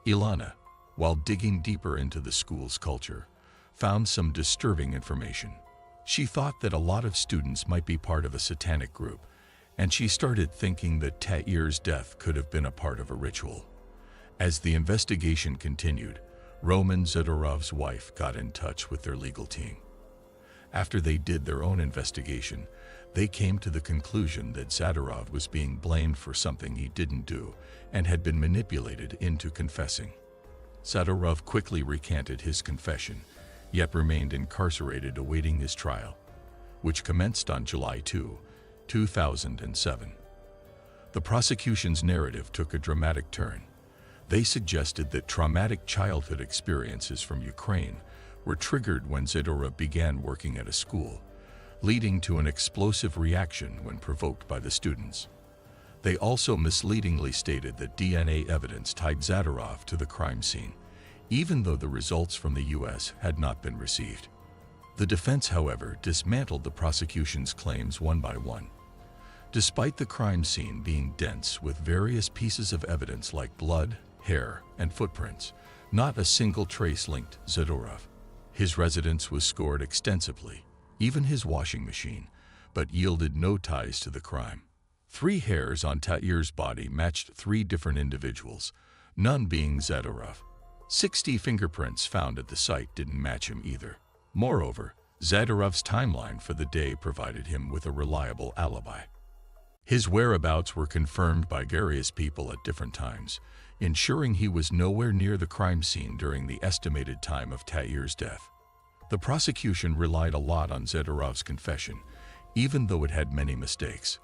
Ilana, while digging deeper into the school's culture, found some disturbing information. She thought that a lot of students might be part of a satanic group, and she started thinking that Tair's death could have been a part of a ritual. As the investigation continued, Roman Zadorov's wife got in touch with their legal team. After they did their own investigation, they came to the conclusion that Zadorov was being blamed for something he didn't do and had been manipulated into confessing. Zadorov quickly recanted his confession, yet remained incarcerated awaiting his trial, which commenced on July 2, 2007. The prosecution's narrative took a dramatic turn. They suggested that traumatic childhood experiences from Ukraine were triggered when Zadorov began working at a school, leading to an explosive reaction when provoked by the students. They also misleadingly stated that DNA evidence tied Zadorov to the crime scene, even though the results from the U.S. had not been received. The defense, however, dismantled the prosecution's claims one by one. Despite the crime scene being dense with various pieces of evidence like blood, hair, and footprints, not a single trace linked Zadorov. His residence was scored extensively, even his washing machine, but yielded no ties to the crime. 3 hairs on Tair's body matched 3 different individuals, none being Zadorov. 60 fingerprints found at the site didn't match him either. Moreover, Zadorov's timeline for the day provided him with a reliable alibi. His whereabouts were confirmed by various people at different times, ensuring he was nowhere near the crime scene during the estimated time of Tair's death. The prosecution relied a lot on Zadorov's confession, even though it had many mistakes.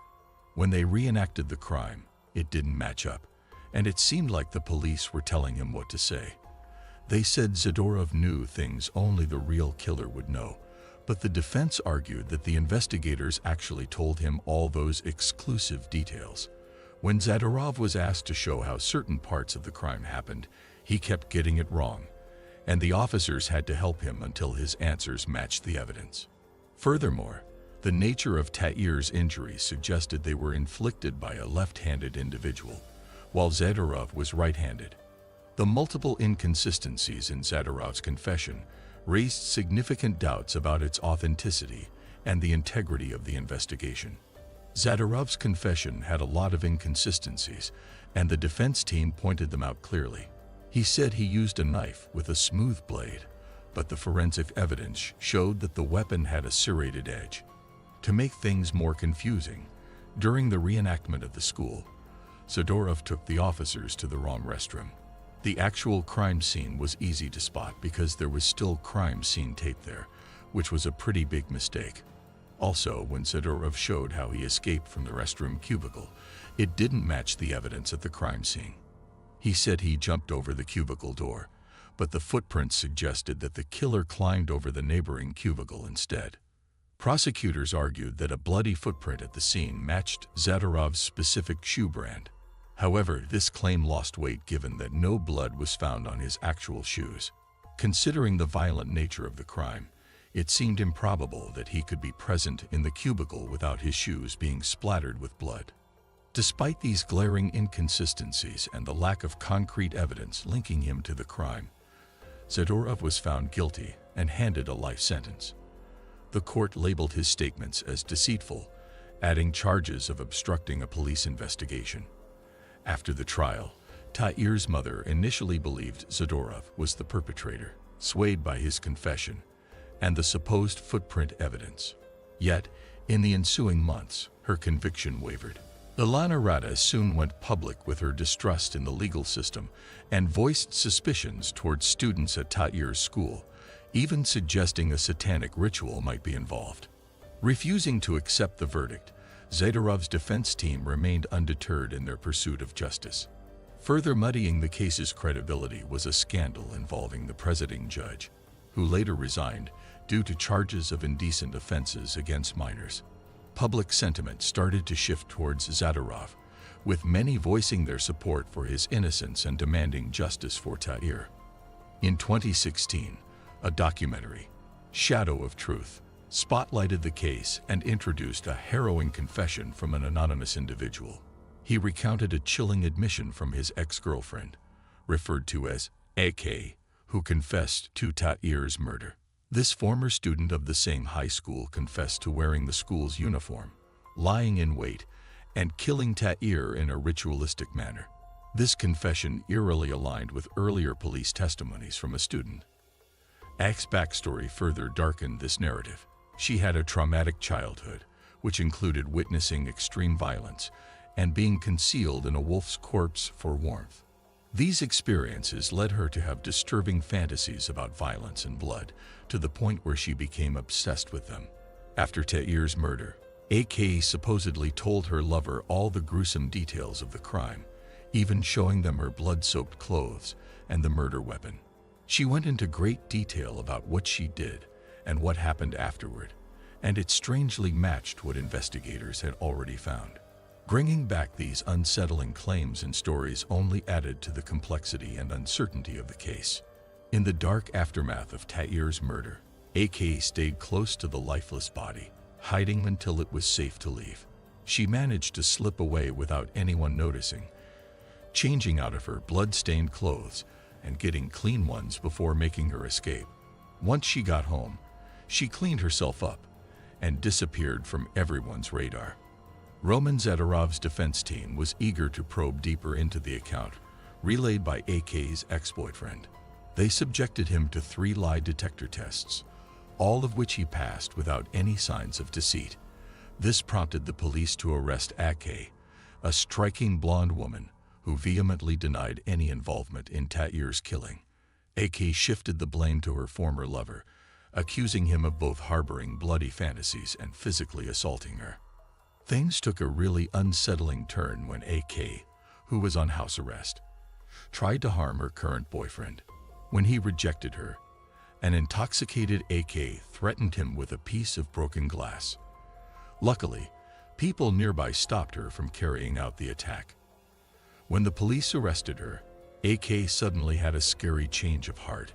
When they reenacted the crime, it didn't match up, and it seemed like the police were telling him what to say. They said Zadorov knew things only the real killer would know, but the defense argued that the investigators actually told him all those exclusive details. When Zadorov was asked to show how certain parts of the crime happened, he kept getting it wrong, and the officers had to help him until his answers matched the evidence. Furthermore, the nature of Tair's injuries suggested they were inflicted by a left-handed individual, while Zadorov was right-handed. The multiple inconsistencies in Zadorov's confession raised significant doubts about its authenticity and the integrity of the investigation. Zadorov's confession had a lot of inconsistencies, and the defense team pointed them out clearly. He said he used a knife with a smooth blade, but the forensic evidence showed that the weapon had a serrated edge. To make things more confusing, during the reenactment of the school, Zadorov took the officers to the wrong restroom. The actual crime scene was easy to spot because there was still crime scene tape there, which was a pretty big mistake. Also, when Zadorov showed how he escaped from the restroom cubicle, it didn't match the evidence at the crime scene. He said he jumped over the cubicle door, but the footprints suggested that the killer climbed over the neighboring cubicle instead. Prosecutors argued that a bloody footprint at the scene matched Zadorov's specific shoe brand. However, this claim lost weight given that no blood was found on his actual shoes. Considering the violent nature of the crime, it seemed improbable that he could be present in the cubicle without his shoes being splattered with blood. Despite these glaring inconsistencies and the lack of concrete evidence linking him to the crime, Zadorov was found guilty and handed a life sentence. The court labeled his statements as deceitful, adding charges of obstructing a police investigation. After the trial, Tair's mother initially believed Zadorov was the perpetrator, swayed by his confession and the supposed footprint evidence. Yet, in the ensuing months, her conviction wavered. Ilana Rada soon went public with her distrust in the legal system and voiced suspicions towards students at Tair's school, even suggesting a satanic ritual might be involved. Refusing to accept the verdict, Zadorov's defense team remained undeterred in their pursuit of justice. Further muddying the case's credibility was a scandal involving the presiding judge, who later resigned due to charges of indecent offenses against minors. Public sentiment started to shift towards Zadorov, with many voicing their support for his innocence and demanding justice for Tair. In 2016, a documentary, Shadow of Truth, spotlighted the case and introduced a harrowing confession from an anonymous individual. He recounted a chilling admission from his ex-girlfriend, referred to as AK, who confessed to Tair's murder. This former student of the same high school confessed to wearing the school's uniform, lying in wait, and killing Tair in a ritualistic manner. This confession eerily aligned with earlier police testimonies from a student. Ak's backstory further darkened this narrative. She had a traumatic childhood, which included witnessing extreme violence and being concealed in a wolf's corpse for warmth. These experiences led her to have disturbing fantasies about violence and blood, to the point where she became obsessed with them. After Tair's murder, AK supposedly told her lover all the gruesome details of the crime, even showing them her blood-soaked clothes and the murder weapon. She went into great detail about what she did and what happened afterward, and it strangely matched what investigators had already found. Bringing back these unsettling claims and stories only added to the complexity and uncertainty of the case. In the dark aftermath of Tair's murder, AK stayed close to the lifeless body, hiding until it was safe to leave. She managed to slip away without anyone noticing, changing out of her blood-stained clothes and getting clean ones before making her escape. Once she got home, she cleaned herself up and disappeared from everyone's radar. Roman Zadorov's defense team was eager to probe deeper into the account relayed by AK's ex-boyfriend. They subjected him to 3 lie detector tests, all of which he passed without any signs of deceit. This prompted the police to arrest AK, a striking blonde woman who vehemently denied any involvement in Tair's killing. AK shifted the blame to her former lover, accusing him of both harboring bloody fantasies and physically assaulting her. Things took a really unsettling turn when AK, who was on house arrest, tried to harm her current boyfriend. When he rejected her, an intoxicated AK threatened him with a piece of broken glass. Luckily, people nearby stopped her from carrying out the attack. When the police arrested her, AK suddenly had a scary change of heart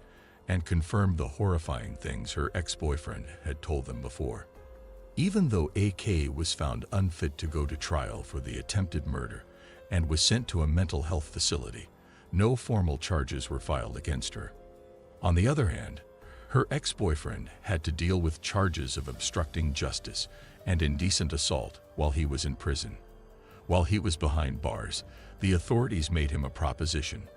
and confirmed the horrifying things her ex-boyfriend had told them before. Even though AK was found unfit to go to trial for the attempted murder and was sent to a mental health facility, no formal charges were filed against her. On the other hand, her ex-boyfriend had to deal with charges of obstructing justice and indecent assault while he was in prison. While he was behind bars, the authorities made him a proposition.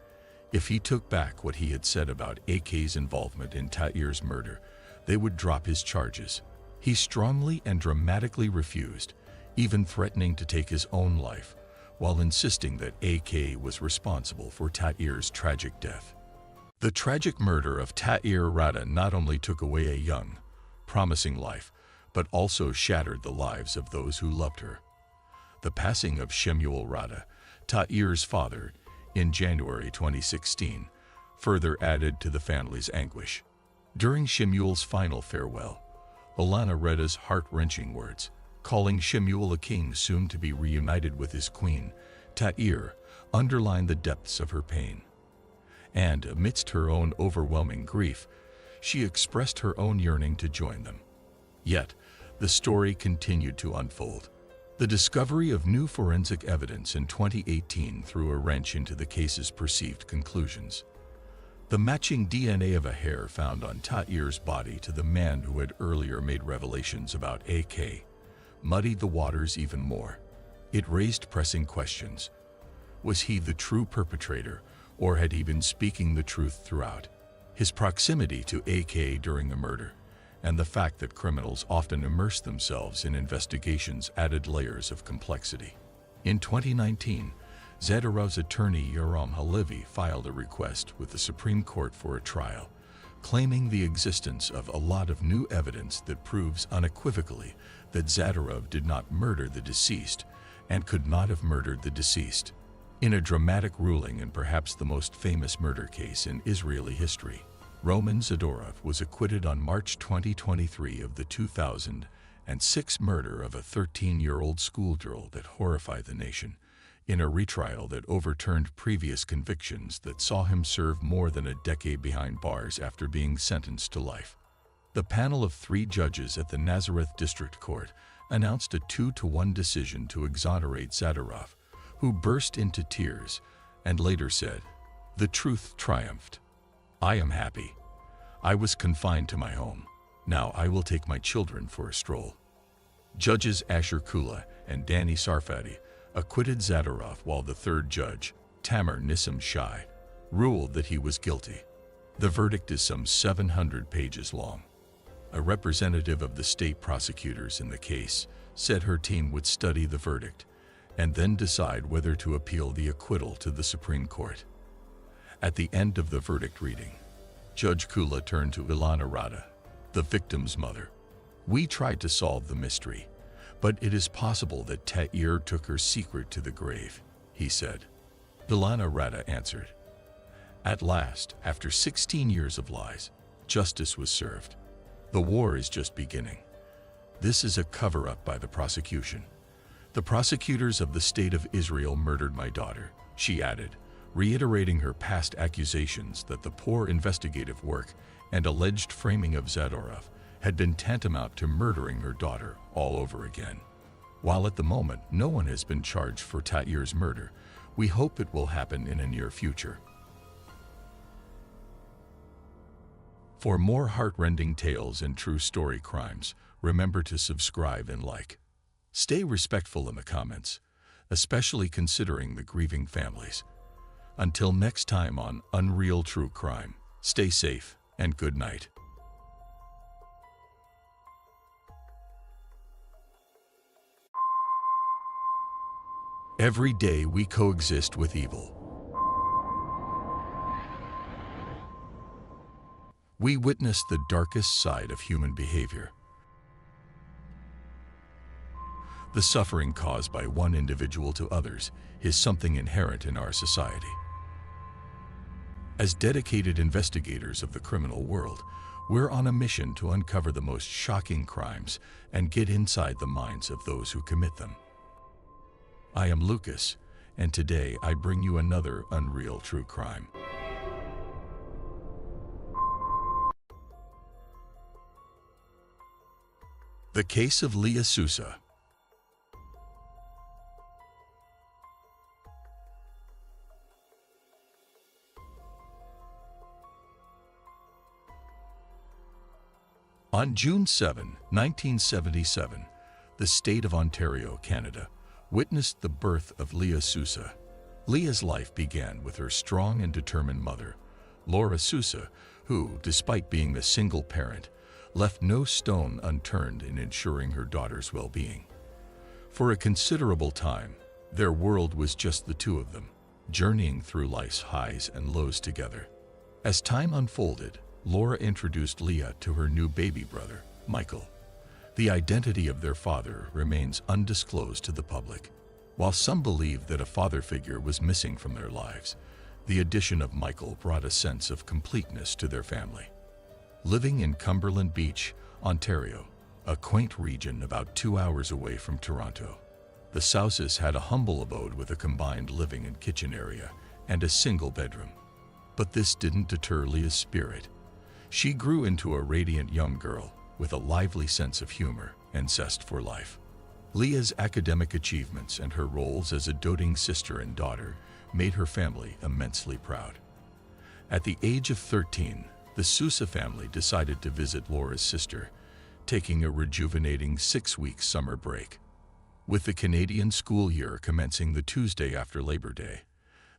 If he took back what he had said about AK's involvement in Tair's murder, they would drop his charges. He strongly and dramatically refused, even threatening to take his own life, while insisting that AK was responsible for Tair's tragic death. The tragic murder of Tair Rada not only took away a young, promising life, but also shattered the lives of those who loved her. The passing of Shemuel Rada, Tair's father, in January 2016, further added to the family's anguish. During Shemuel's final farewell, Ilana read his heart-wrenching words, calling Shemuel a king soon to be reunited with his queen. Tair underlined the depths of her pain. And amidst her own overwhelming grief, she expressed her own yearning to join them. Yet, the story continued to unfold. The discovery of new forensic evidence in 2018 threw a wrench into the case's perceived conclusions. The matching DNA of a hair found on Tair's body to the man who had earlier made revelations about AK muddied the waters even more. It raised pressing questions. Was he the true perpetrator, or had he been speaking the truth throughout? His proximity to AK during the murder, and the fact that criminals often immerse themselves in investigations added layers of complexity. In 2019, Zadorov's attorney Yoram Halevi filed a request with the Supreme Court for a trial, claiming the existence of a lot of new evidence that proves unequivocally that Zadorov did not murder the deceased and could not have murdered the deceased. In a dramatic ruling in perhaps the most famous murder case in Israeli history, Roman Zadorov was acquitted on March 2023 of the 2006 murder of a 13-year-old schoolgirl that horrified the nation, in a retrial that overturned previous convictions that saw him serve more than a decade behind bars after being sentenced to life. The panel of 3 judges at the Nazareth District Court announced a 2-1 decision to exonerate Zadorov, who burst into tears and later said, "The truth triumphed. I am happy. I was confined to my home. Now I will take my children for a stroll." Judges Asher Kula and Danny Sarfati acquitted Zadorov, while the third judge, Tamer Nissim Shai, ruled that he was guilty. The verdict is some 700 pages long. A representative of the state prosecutors in the case said her team would study the verdict and then decide whether to appeal the acquittal to the Supreme Court. At the end of the verdict reading, Judge Kula turned to Ilana Rada, the victim's mother. "We tried to solve the mystery, But it is possible that TINDER took her secret to the grave, he said. Ilana Rada answered. At last, after 16 years of lies, justice was served. The war is just beginning. This is a cover-up by the prosecution. The prosecutors of the State of Israel murdered my daughter, she added, reiterating her past accusations that the poor investigative work and alleged framing of Zadorov had been tantamount to murdering her daughter all over again. While at the moment no one has been charged for TINDER's murder, we hope it will happen in a near future. For more heart-rending tales and true story crimes, remember to subscribe and like. Stay respectful in the comments, especially considering the grieving families. Until next time on Unreal True Crime, stay safe and good night. Every day we coexist with evil. We witness the darkest side of human behavior. The suffering caused by one individual to others is something inherent in our society. As dedicated investigators of the criminal world, we're on a mission to uncover the most shocking crimes and get inside the minds of those who commit them. I am Lucas, and today I bring you another unreal true crime. The case of Leah Sousa. On June 7, 1977, the state of Ontario, Canada, witnessed the birth of Leah Sousa. Leah's life began with her strong and determined mother, Laura Sousa, who, despite being a single parent, left no stone unturned in ensuring her daughter's well-being. For a considerable time, their world was just the two of them, journeying through life's highs and lows together. As time unfolded, Laura introduced Leah to her new baby brother, Michael. The identity of their father remains undisclosed to the public. While some believe that a father figure was missing from their lives, the addition of Michael brought a sense of completeness to their family. Living in Cumberland Beach, Ontario, a quaint region about 2 hours away from Toronto, the Sousas had a humble abode with a combined living and kitchen area and a single bedroom. But this didn't deter Leah's spirit. She grew into a radiant young girl with a lively sense of humor and zest for life. Leah's academic achievements and her roles as a doting sister and daughter made her family immensely proud. At the age of 13, the Sousa family decided to visit Laura's sister, taking a rejuvenating 6-week summer break. With the Canadian school year commencing the Tuesday after Labor Day,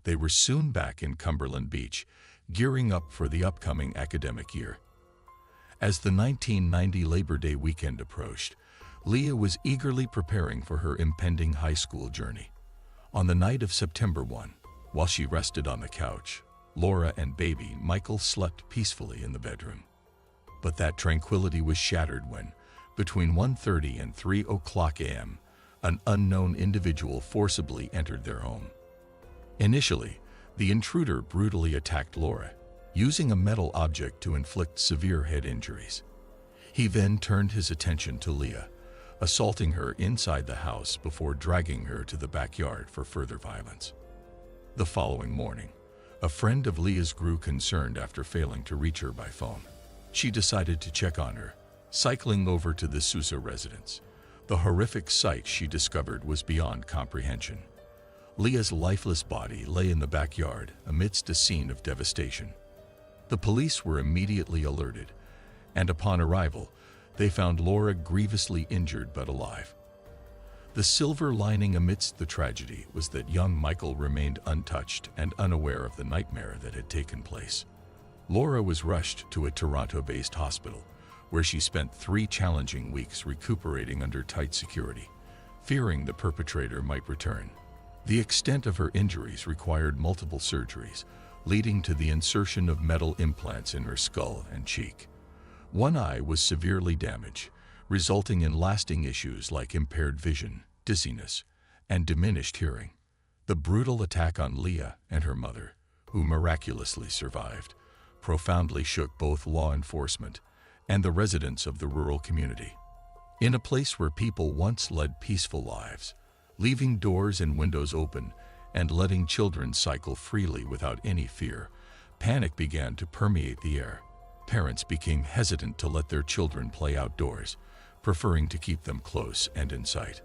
they were soon back in Cumberland Beach, gearing up for the upcoming academic year. As the 1990 Labor Day weekend approached, Leah was eagerly preparing for her impending high school journey. On the night of September 1, while she rested on the couch, Laura and baby Michael slept peacefully in the bedroom. But that tranquility was shattered when, between 1:30 and 3 o'clock a.m., an unknown individual forcibly entered their home. Initially, the intruder brutally attacked Laura, using a metal object to inflict severe head injuries. He then turned his attention to Leah, assaulting her inside the house before dragging her to the backyard for further violence. The following morning, a friend of Leah's grew concerned after failing to reach her by phone. She decided to check on her, cycling over to the Sousa residence. The horrific sight she discovered was beyond comprehension. Leah's lifeless body lay in the backyard amidst a scene of devastation. The police were immediately alerted, and upon arrival, they found Laura grievously injured but alive. The silver lining amidst the tragedy was that young Michael remained untouched and unaware of the nightmare that had taken place. Laura was rushed to a Toronto-based hospital, where she spent 3 challenging weeks recuperating under tight security, fearing the perpetrator might return. The extent of her injuries required multiple surgeries, leading to the insertion of metal implants in her skull and cheek. One eye was severely damaged, resulting in lasting issues like impaired vision, dizziness, and diminished hearing. The brutal attack on Leah and her mother, who miraculously survived, profoundly shook both law enforcement and the residents of the rural community. In a place where people once led peaceful lives, leaving doors and windows open and letting children cycle freely without any fear, panic began to permeate the air. Parents became hesitant to let their children play outdoors, preferring to keep them close and in sight.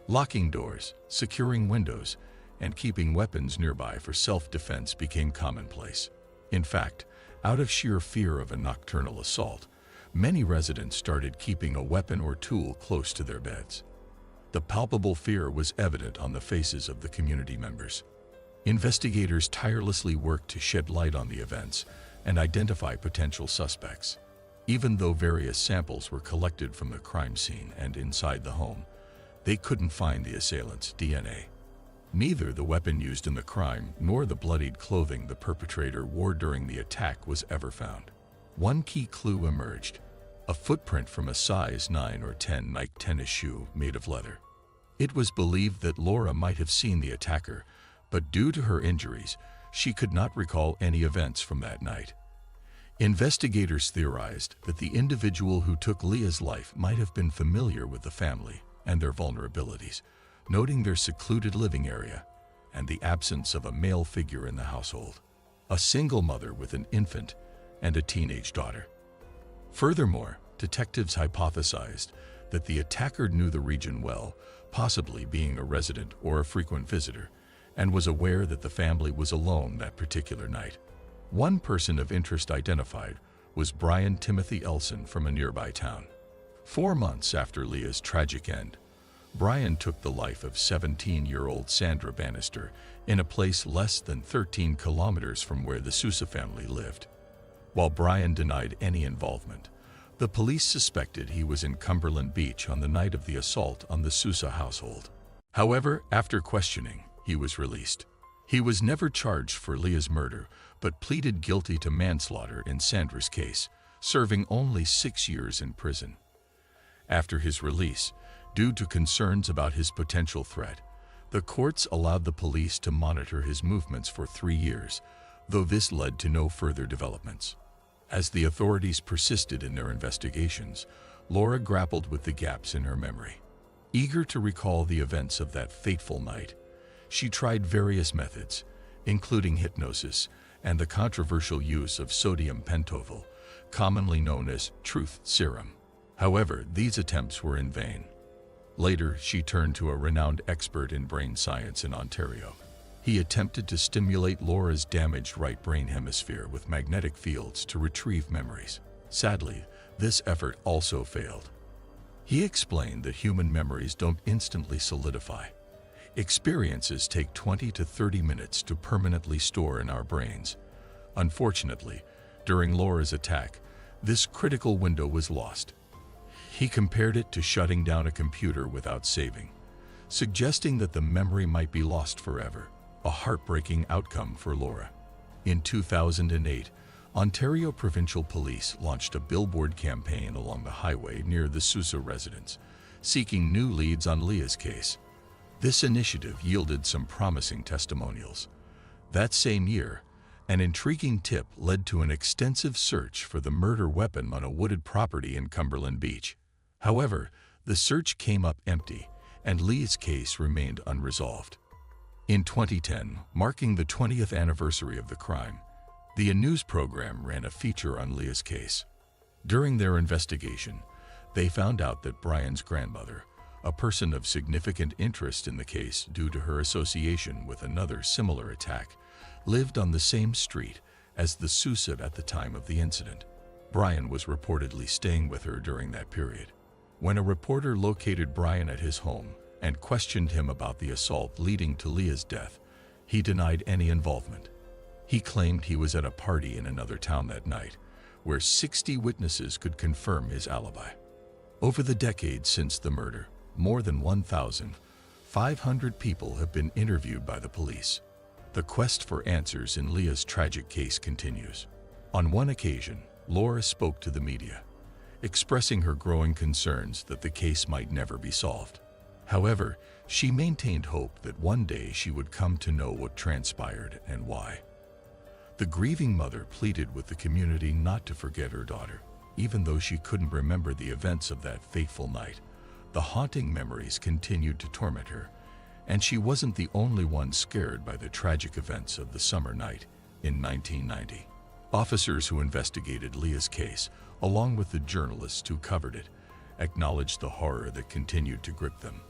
Locking doors, securing windows, and keeping weapons nearby for self-defense became commonplace. In fact, out of sheer fear of a nocturnal assault, many residents started keeping a weapon or tool close to their beds. The palpable fear was evident on the faces of the community members. Investigators tirelessly worked to shed light on the events and identify potential suspects. Even though various samples were collected from the crime scene and inside the home, they couldn't find the assailant's DNA. Neither the weapon used in the crime nor the bloodied clothing the perpetrator wore during the attack was ever found. One key clue emerged: a footprint from a size 9 or 10 Nike tennis shoe made of leather. It was believed that Laura might have seen the attacker, but due to her injuries, she could not recall any events from that night. Investigators theorized that the individual who took Leah's life might have been familiar with the family and their vulnerabilities, noting their secluded living area and the absence of a male figure in the household, a single mother with an infant and a teenage daughter. Furthermore, detectives hypothesized that the attacker knew the region well, possibly being a resident or a frequent visitor, and was aware that the family was alone that particular night. One person of interest identified was Brian Timothy Elson from a nearby town. 4 months after Leah's tragic end, Brian took the life of 17-year-old Sandra Bannister in a place less than 13 kilometers from where the Sousa family lived. While Brian denied any involvement, the police suspected he was in Cumberland Beach on the night of the assault on the Sousa household. However, after questioning, he was released. He was never charged for Leah's murder, but pleaded guilty to manslaughter in Sandra's case, serving only 6 years in prison. After his release, due to concerns about his potential threat, the courts allowed the police to monitor his movements for 3 years, though this led to no further developments. As the authorities persisted in their investigations, Laura grappled with the gaps in her memory. Eager to recall the events of that fateful night, she tried various methods, including hypnosis and the controversial use of sodium pentothal, commonly known as truth serum. However, these attempts were in vain. Later, she turned to a renowned expert in brain science in Ontario. He attempted to stimulate Laura's damaged right brain hemisphere with magnetic fields to retrieve memories. Sadly, this effort also failed. He explained that human memories don't instantly solidify. Experiences take 20 to 30 minutes to permanently store in our brains. Unfortunately, during Laura's attack, this critical window was lost. He compared it to shutting down a computer without saving, suggesting that the memory might be lost forever, a heartbreaking outcome for Laura. In 2008, Ontario Provincial Police launched a billboard campaign along the highway near the Sousa residence, seeking new leads on Leah's case. This initiative yielded some promising testimonials. That same year, an intriguing tip led to an extensive search for the murder weapon on a wooded property in Cumberland Beach. However, the search came up empty, and Leah's case remained unresolved. In 2010, marking the 20th anniversary of the crime, the news program ran a feature on Leah's case. During their investigation, they found out that Brian's grandmother, a person of significant interest in the case due to her association with another similar attack, lived on the same street as the Sousa at the time of the incident. Brian was reportedly staying with her during that period. When a reporter located Brian at his home and questioned him about the assault leading to Leah's death, he denied any involvement. He claimed he was at a party in another town that night, where 60 witnesses could confirm his alibi. Over the decades since the murder, more than 1,500 people have been interviewed by the police. The quest for answers in Leah's tragic case continues. On one occasion, Laura spoke to the media, expressing her growing concerns that the case might never be solved. However, she maintained hope that one day she would come to know what transpired and why. The grieving mother pleaded with the community not to forget her daughter, even though she couldn't remember the events of that fateful night. The haunting memories continued to torment her, and she wasn't the only one scared by the tragic events of the summer night in 1990. Officers who investigated Leah's case, along with the journalists who covered it, acknowledged the horror that continued to grip them.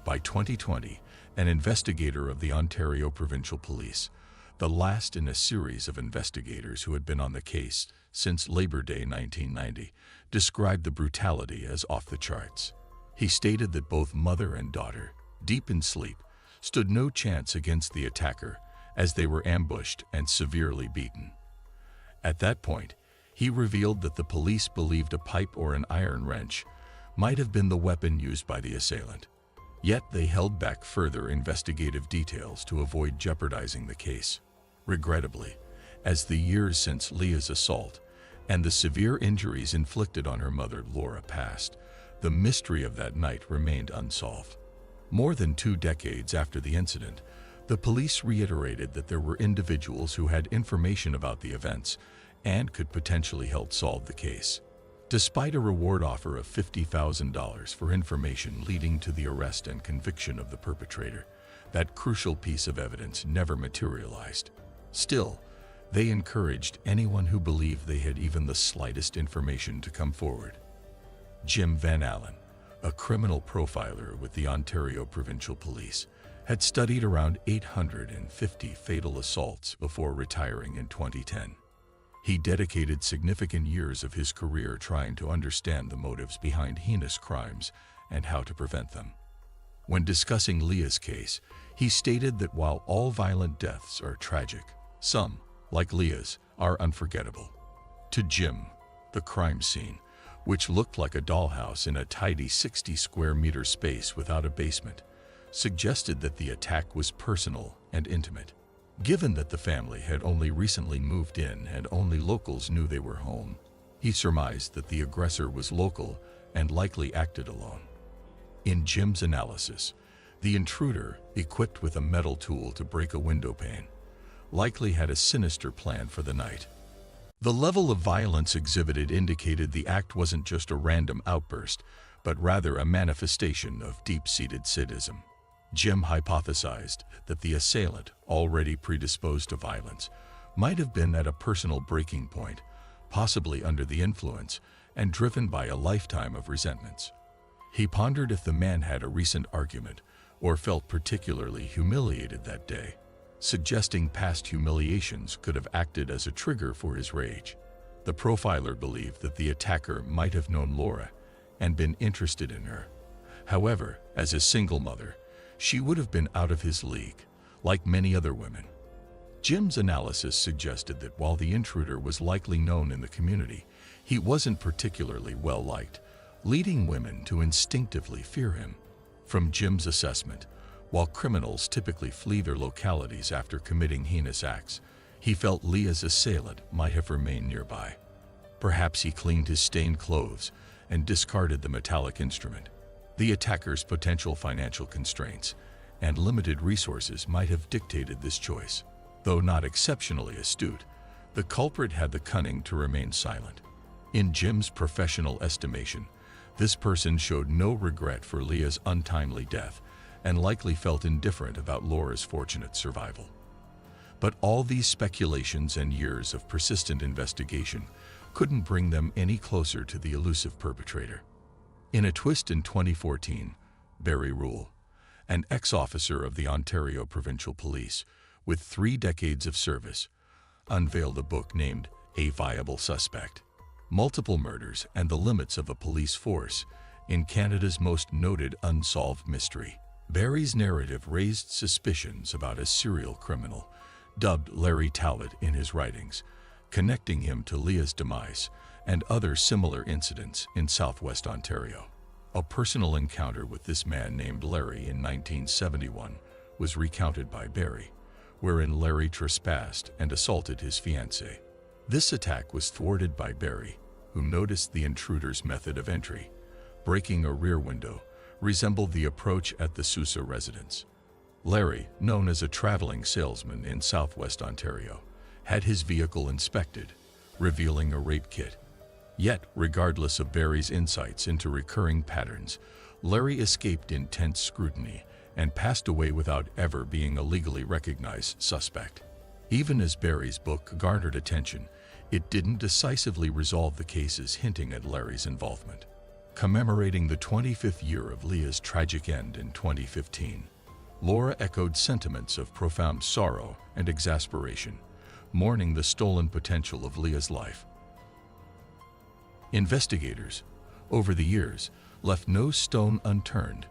By 2020, an investigator of the Ontario Provincial Police, the last in a series of investigators who had been on the case since Labor Day 1990, described the brutality as off the charts. He stated that both mother and daughter, deep in sleep, stood no chance against the attacker as they were ambushed and severely beaten. At that point, he revealed that the police believed a pipe or an iron wrench might have been the weapon used by the assailant. Yet they held back further investigative details to avoid jeopardizing the case. Regrettably, as the years since Leah's assault and the severe injuries inflicted on her mother Laura passed, the mystery of that night remained unsolved. More than 2 decades after the incident, the police reiterated that there were individuals who had information about the events and could potentially help solve the case. Despite a reward offer of $50,000 for information leading to the arrest and conviction of the perpetrator, that crucial piece of evidence never materialized. Still, they encouraged anyone who believed they had even the slightest information to come forward. Jim Van Allen, a criminal profiler with the Ontario Provincial Police, had studied around 850 fatal assaults before retiring in 2010. He dedicated significant years of his career trying to understand the motives behind heinous crimes and how to prevent them. When discussing Leah's case, he stated that while all violent deaths are tragic, some, like Leah's, are unforgettable. To Jim, the crime scene, which looked like a dollhouse in a tidy 60 square meter space without a basement, suggested that the attack was personal and intimate. Given that the family had only recently moved in and only locals knew they were home, he surmised that the aggressor was local and likely acted alone. In Jim's analysis, the intruder, equipped with a metal tool to break a window pane, likely had a sinister plan for the night. The level of violence exhibited indicated the act wasn't just a random outburst, but rather a manifestation of deep-seated sadism. Jim hypothesized that the assailant, already predisposed to violence, might have been at a personal breaking point, possibly under the influence and driven by a lifetime of resentments. He pondered if the man had a recent argument or felt particularly humiliated that day, suggesting past humiliations could have acted as a trigger for his rage. The profiler believed that the attacker might have known Laura and been interested in her. However, as a single mother, she would have been out of his league, like many other women. Jim's analysis suggested that while the intruder was likely known in the community, he wasn't particularly well liked, leading women to instinctively fear him. From Jim's assessment, while criminals typically flee their localities after committing heinous acts, he felt Leah's assailant might have remained nearby. Perhaps he cleaned his stained clothes and discarded the metallic instrument. The attacker's potential financial constraints and limited resources might have dictated this choice. Though not exceptionally astute, the culprit had the cunning to remain silent. In Jim's professional estimation, this person showed no regret for Leah's untimely death and likely felt indifferent about Laura's fortunate survival. But all these speculations and years of persistent investigation couldn't bring them any closer to the elusive perpetrator. In a twist in 2014, Barry Rule, an ex-officer of the Ontario Provincial Police with 3 decades of service, unveiled a book named A Viable Suspect: Multiple Murders and the Limits of a Police Force in Canada's Most Noted Unsolved Mystery. Barry's narrative raised suspicions about a serial criminal, dubbed Larry Talbot in his writings, connecting him to Leah's demise and other similar incidents in southwest Ontario. A personal encounter with this man named Larry in 1971 was recounted by Barry, wherein Larry trespassed and assaulted his fiancée. This attack was thwarted by Barry, who noticed the intruder's method of entry, breaking a rear window, resembled the approach at the Sousa residence. Larry, known as a traveling salesman in southwest Ontario, had his vehicle inspected, revealing a rape kit. Yet, regardless of Barry's insights into recurring patterns, Larry escaped intense scrutiny and passed away without ever being a legally recognized suspect. Even as Barry's book garnered attention, it didn't decisively resolve the cases hinting at Larry's involvement. Commemorating the 25th year of Leah's tragic end in 2015, Laura echoed sentiments of profound sorrow and exasperation, mourning the stolen potential of Leah's life. Investigators, over the years, left no stone unturned,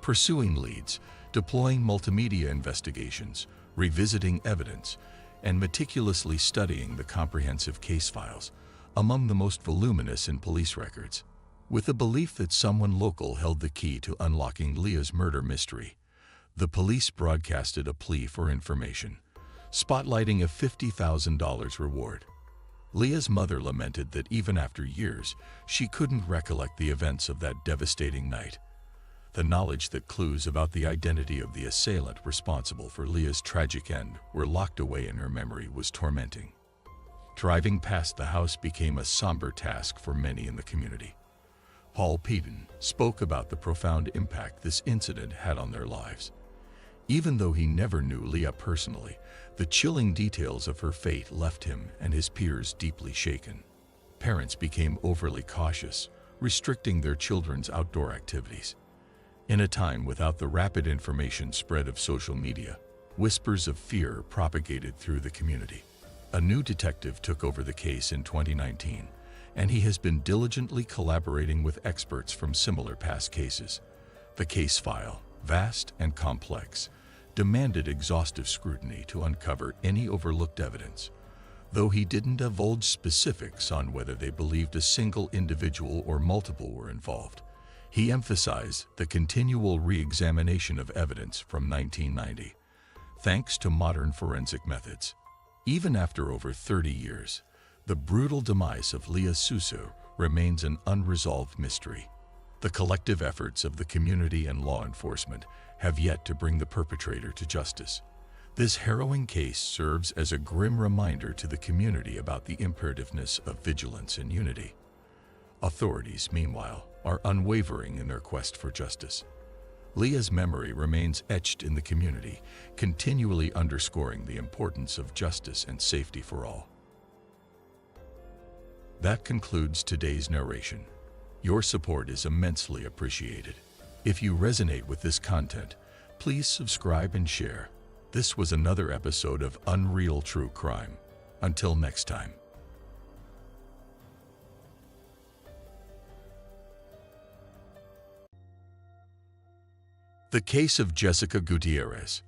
pursuing leads, deploying multimedia investigations, revisiting evidence, and meticulously studying the comprehensive case files, among the most voluminous in police records. With the belief that someone local held the key to unlocking Leah's murder mystery, the police broadcasted a plea for information, spotlighting a $50,000 reward. Leah's mother lamented that even after years, she couldn't recollect the events of that devastating night. The knowledge that clues about the identity of the assailant responsible for Leah's tragic end were locked away in her memory was tormenting. Driving past the house became a somber task for many in the community. Paul Peden spoke about the profound impact this incident had on their lives. Even though he never knew Leah personally, the chilling details of her fate left him and his peers deeply shaken. Parents became overly cautious, restricting their children's outdoor activities. In a time without the rapid information spread of social media, whispers of fear propagated through the community. A new detective took over the case in 2019, and he has been diligently collaborating with experts from similar past cases. The case file, vast and complex, demanded exhaustive scrutiny to uncover any overlooked evidence. Though he didn't divulge specifics on whether they believed a single individual or multiple were involved, he emphasized the continual re-examination of evidence from 1990, thanks to modern forensic methods. Even after over 30 years, the brutal demise of Leah Sousa remains an unresolved mystery. The collective efforts of the community and law enforcement have yet to bring the perpetrator to justice. This harrowing case serves as a grim reminder to the community about the imperativeness of vigilance and unity. Authorities, meanwhile, are unwavering in their quest for justice. Leah's memory remains etched in the community, continually underscoring the importance of justice and safety for all. That concludes today's narration. Your support is immensely appreciated. If you resonate with this content, please subscribe and share. This was another episode of Unreal True Crime. Until next time. The case of Jessica Gutierrez.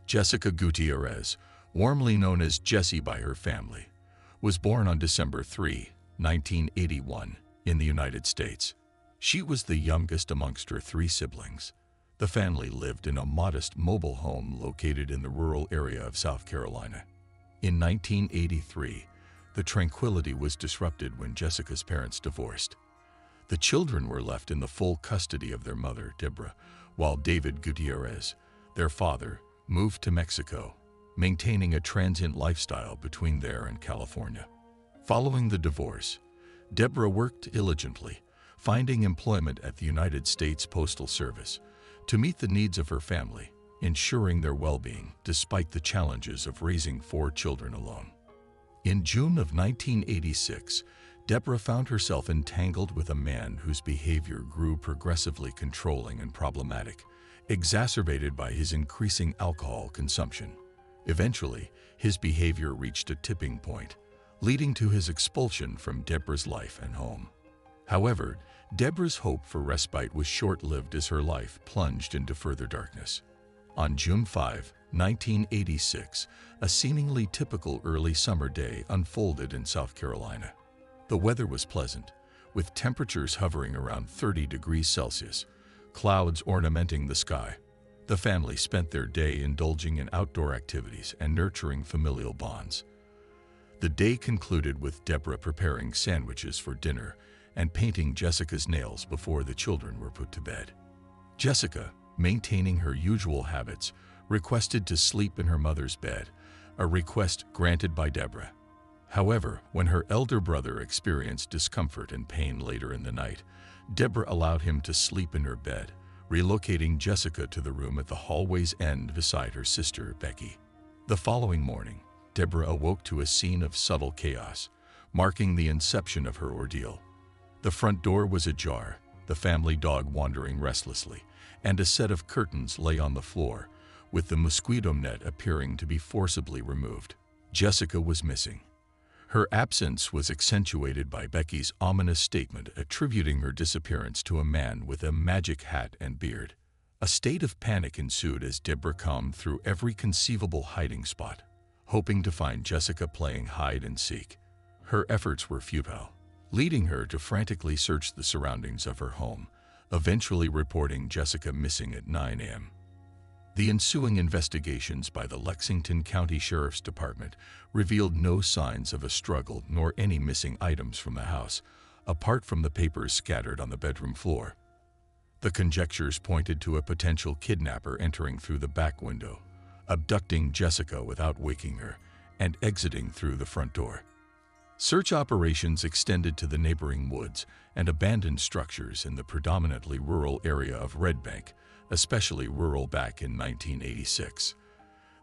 Jessica Gutierrez, warmly known as Jessie by her family, was born on December 3, 1981, in the United States. She was the youngest amongst her three siblings. The family lived in a modest mobile home located in the rural area of South Carolina. In 1983, the tranquility was disrupted when Jessica's parents divorced. The children were left in the full custody of their mother, Deborah, while David Gutierrez, their father, moved to Mexico, maintaining a transient lifestyle between there and California. Following the divorce, Deborah worked diligently, finding employment at the United States Postal Service to meet the needs of her family, ensuring their well-being despite the challenges of raising 4 children alone. In June of 1986, Deborah found herself entangled with a man whose behavior grew progressively controlling and problematic, exacerbated by his increasing alcohol consumption. Eventually, his behavior reached a tipping point, leading to his expulsion from Deborah's life and home. However, Deborah's hope for respite was short-lived as her life plunged into further darkness. On June 5, 1986, a seemingly typical early summer day unfolded in South Carolina. The weather was pleasant, with temperatures hovering around 30 degrees Celsius, clouds ornamenting the sky. The family spent their day indulging in outdoor activities and nurturing familial bonds. The day concluded with Deborah preparing sandwiches for dinner and painting Jessica's nails before the children were put to bed. Jessica, maintaining her usual habits, requested to sleep in her mother's bed, a request granted by Deborah. However, when her elder brother experienced discomfort and pain later in the night, Deborah allowed him to sleep in her bed, relocating Jessica to the room at the hallway's end beside her sister, Becky. The following morning, Deborah awoke to a scene of subtle chaos, marking the inception of her ordeal. The front door was ajar, the family dog wandering restlessly, and a set of curtains lay on the floor, with the mosquito net appearing to be forcibly removed. Jessica was missing. Her absence was accentuated by Becky's ominous statement attributing her disappearance to a man with a magic hat and beard. A state of panic ensued as Deborah combed through every conceivable hiding spot, hoping to find Jessica playing hide and seek. Her efforts were futile, leading her to frantically search the surroundings of her home, eventually reporting Jessica missing at 9 a.m. The ensuing investigations by the Lexington County Sheriff's Department revealed no signs of a struggle nor any missing items from the house, apart from the papers scattered on the bedroom floor. The conjectures pointed to a potential kidnapper entering through the back window, abducting Jessica without waking her, and exiting through the front door. Search operations extended to the neighboring woods and abandoned structures in the predominantly rural area of Red Bank, especially rural back in 1986.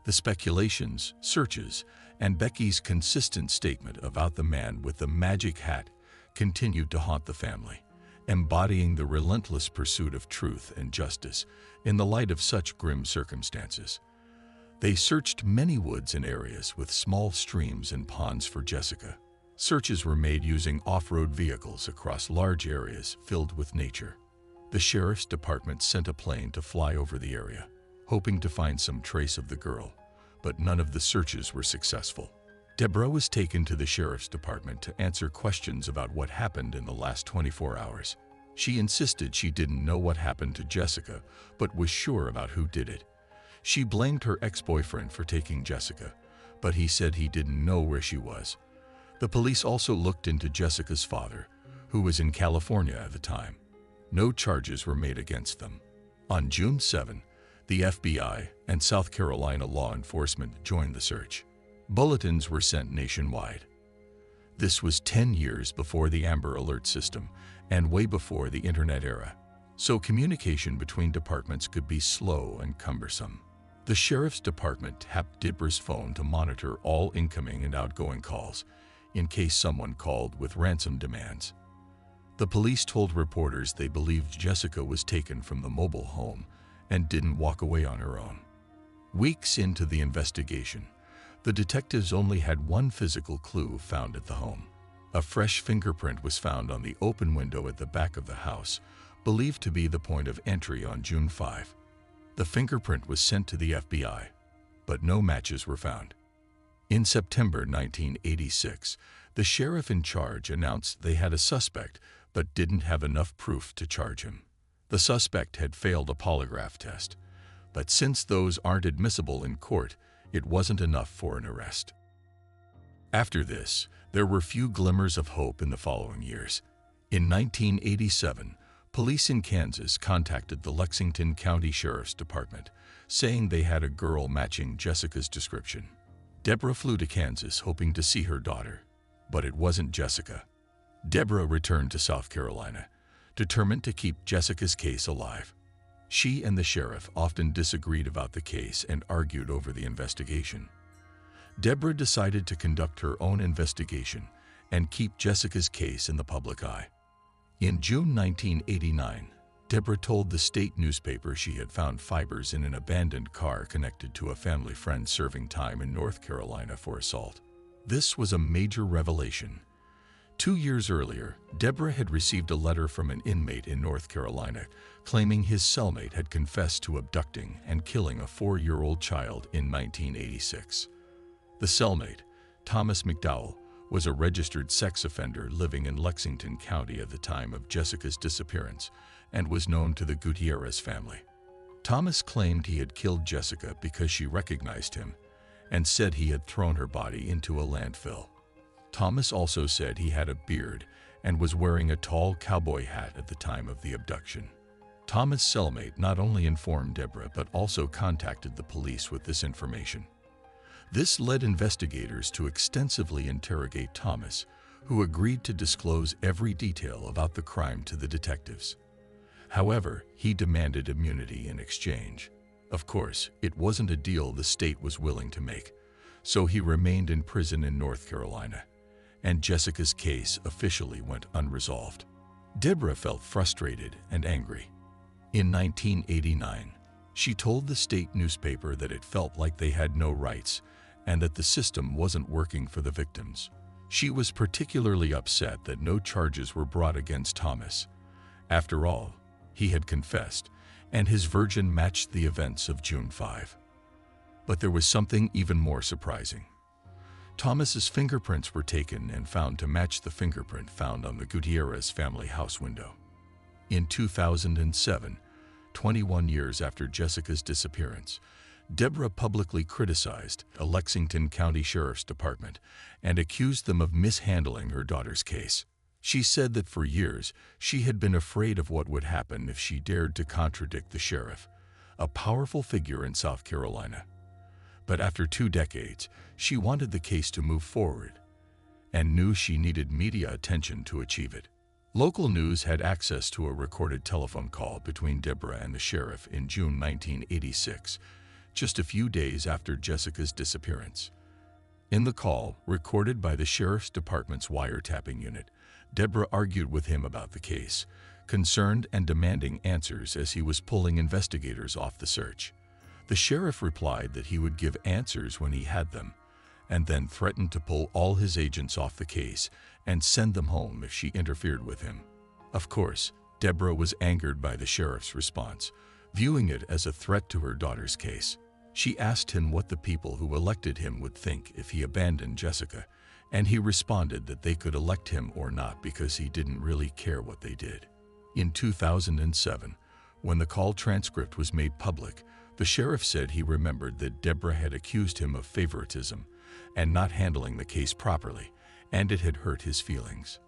The speculations, searches, and Becky's consistent statement about the man with the magic hat continued to haunt the family, embodying the relentless pursuit of truth and justice in the light of such grim circumstances. They searched many woods and areas with small streams and ponds for Jessica. Searches were made using off-road vehicles across large areas filled with nature. The sheriff's department sent a plane to fly over the area, hoping to find some trace of the girl, but none of the searches were successful. Deborah was taken to the sheriff's department to answer questions about what happened in the last 24 hours. She insisted she didn't know what happened to Jessica, but was sure about who did it. She blamed her ex-boyfriend for taking Jessica, but he said he didn't know where she was. The police also looked into Jessica's father, who was in California at the time. No charges were made against them. On June 7, the FBI and South Carolina law enforcement joined the search. Bulletins were sent nationwide. This was 10 years before the Amber Alert system and way before the internet era, so communication between departments could be slow and cumbersome. The sheriff's department tapped Deborah's phone to monitor all incoming and outgoing calls in case someone called with ransom demands. The police told reporters they believed Jessica was taken from the mobile home and didn't walk away on her own. Weeks into the investigation, the detectives only had one physical clue found at the home. A fresh fingerprint was found on the open window at the back of the house, believed to be the point of entry on June 5. The fingerprint was sent to the FBI, but no matches were found. In September 1986, the sheriff in charge announced they had a suspect but didn't have enough proof to charge him. The suspect had failed a polygraph test, but since those aren't admissible in court, it wasn't enough for an arrest. After this, there were few glimmers of hope in the following years. In 1987, police in Kansas contacted the Lexington County Sheriff's Department, saying they had a girl matching Jessica's description. Deborah flew to Kansas hoping to see her daughter, but it wasn't Jessica. Deborah returned to South Carolina, determined to keep Jessica's case alive. She and the sheriff often disagreed about the case and argued over the investigation. Deborah decided to conduct her own investigation and keep Jessica's case in the public eye. In June 1989, Deborah told the state newspaper she had found fibers in an abandoned car connected to a family friend serving time in North Carolina for assault. This was a major revelation. 2 years earlier, Deborah had received a letter from an inmate in North Carolina claiming his cellmate had confessed to abducting and killing a 4-year-old child in 1986. The cellmate, Thomas McDowell, was a registered sex offender living in Lexington County at the time of Jessica's disappearance and was known to the Gutierrez family. Thomas claimed he had killed Jessica because she recognized him and said he had thrown her body into a landfill. Thomas also said he had a beard and was wearing a tall cowboy hat at the time of the abduction. Thomas' cellmate not only informed Deborah but also contacted the police with this information. This led investigators to extensively interrogate Thomas, who agreed to disclose every detail about the crime to the detectives. However, he demanded immunity in exchange. Of course, it wasn't a deal the state was willing to make, so he remained in prison in North Carolina, and Jessica's case officially went unresolved. Deborah felt frustrated and angry. In 1989, she told the state newspaper that it felt like they had no rights and that the system wasn't working for the victims. She was particularly upset that no charges were brought against Thomas. After all, he had confessed, and his version matched the events of June 5. But there was something even more surprising. Thomas's fingerprints were taken and found to match the fingerprint found on the Gutierrez family house window. In 2007, 21 years after Jessica's disappearance, Deborah publicly criticized a Lexington County Sheriff's Department and accused them of mishandling her daughter's case. She said that for years she had been afraid of what would happen if she dared to contradict the sheriff, a powerful figure in South Carolina. But after 2 decades, she wanted the case to move forward and knew she needed media attention to achieve it. Local news had access to a recorded telephone call between Deborah and the sheriff in June 1986, just a few days after Jessica's disappearance. In the call, recorded by the Sheriff's Department's wiretapping unit, Deborah argued with him about the case, concerned and demanding answers as he was pulling investigators off the search. The sheriff replied that he would give answers when he had them, and then threatened to pull all his agents off the case and send them home if she interfered with him. Of course, Deborah was angered by the sheriff's response, viewing it as a threat to her daughter's case. She asked him what the people who elected him would think if he abandoned Jessica, and he responded that they could elect him or not because he didn't really care what they did. In 2007, when the call transcript was made public, the sheriff said he remembered that Deborah had accused him of favoritism and not handling the case properly, and it had hurt his feelings.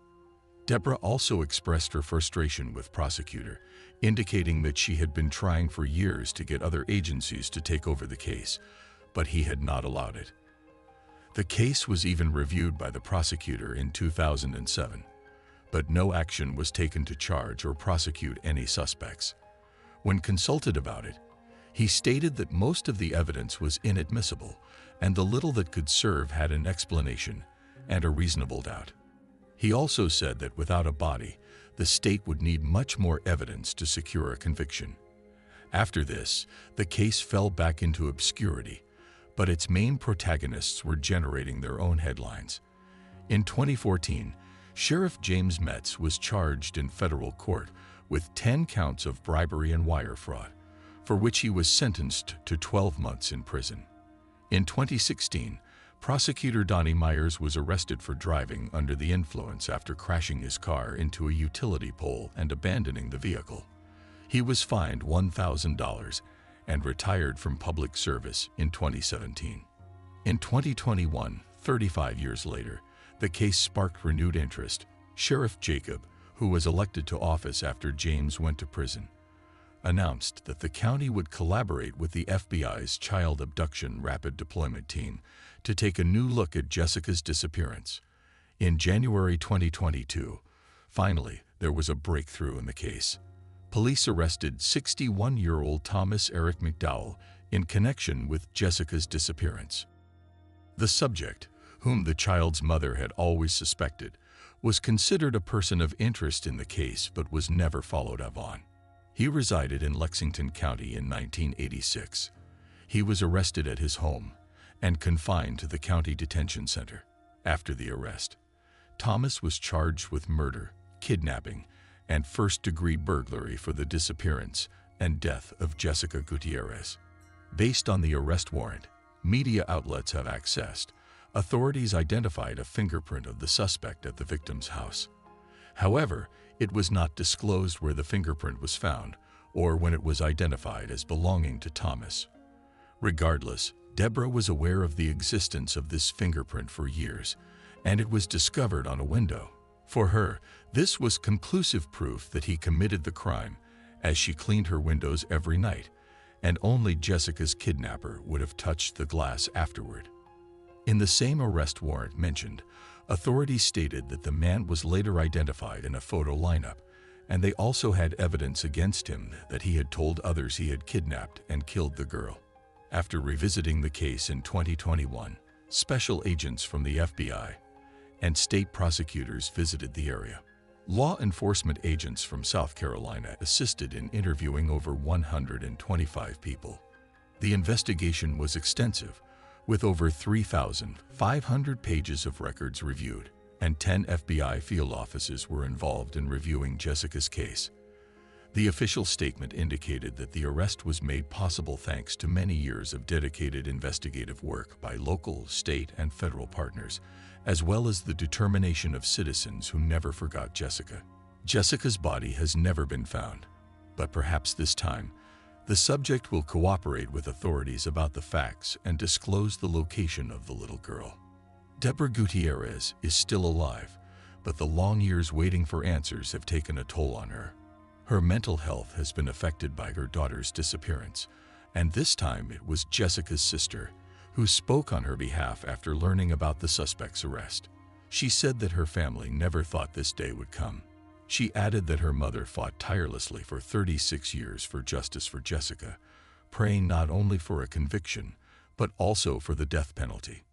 Deborah also expressed her frustration with prosecutor, indicating that she had been trying for years to get other agencies to take over the case, but he had not allowed it. The case was even reviewed by the prosecutor in 2007, but no action was taken to charge or prosecute any suspects. When consulted about it, he stated that most of the evidence was inadmissible, and the little that could serve had an explanation and a reasonable doubt. He also said that without a body, the state would need much more evidence to secure a conviction. After this, the case fell back into obscurity, but its main protagonists were generating their own headlines. In 2014, Sheriff James Metz was charged in federal court with 10 counts of bribery and wire fraud, for which he was sentenced to 12 months in prison. In 2016, prosecutor Donnie Myers was arrested for driving under the influence after crashing his car into a utility pole and abandoning the vehicle. He was fined $1,000 and retired from public service in 2017. In 2021, 35 years later, the case sparked renewed interest. Sheriff Jacob, who was elected to office after James went to prison, announced that the county would collaborate with the FBI's Child Abduction Rapid Deployment Team to take a new look at Jessica's disappearance. In January 2022, finally, there was a breakthrough in the case. Police arrested 61-year-old Thomas Eric McDowell in connection with Jessica's disappearance. The subject, whom the child's mother had always suspected, was considered a person of interest in the case but was never followed up on. He resided in Lexington County in 1986. He was arrested at his home and confined to the county detention center. After the arrest, Thomas was charged with murder, kidnapping, and first-degree burglary for the disappearance and death of Jessica Gutierrez. Based on the arrest warrant media outlets have accessed, authorities identified a fingerprint of the suspect at the victim's house. However, it was not disclosed where the fingerprint was found or when it was identified as belonging to Thomas. Regardless, Deborah was aware of the existence of this fingerprint for years, and it was discovered on a window. For her, this was conclusive proof that he committed the crime, as she cleaned her windows every night, and only Jessica's kidnapper would have touched the glass afterward. In the same arrest warrant mentioned, authorities stated that the man was later identified in a photo lineup, and they also had evidence against him that he had told others he had kidnapped and killed the girl. After revisiting the case in 2021, special agents from the FBI and state prosecutors visited the area. Law enforcement agents from South Carolina assisted in interviewing over 125 people. The investigation was extensive, with over 3,500 pages of records reviewed, and 10 FBI field offices were involved in reviewing Jessica's case. The official statement indicated that the arrest was made possible thanks to many years of dedicated investigative work by local, state, and federal partners, as well as the determination of citizens who never forgot Jessica. Jessica's body has never been found, but perhaps this time, the subject will cooperate with authorities about the facts and disclose the location of the little girl. Deborah Gutierrez is still alive, but the long years waiting for answers have taken a toll on her. Her mental health has been affected by her daughter's disappearance, and this time it was Jessica's sister who spoke on her behalf after learning about the suspect's arrest. She said that her family never thought this day would come. She added that her mother fought tirelessly for 36 years for justice for Jessica, praying not only for a conviction, but also for the death penalty.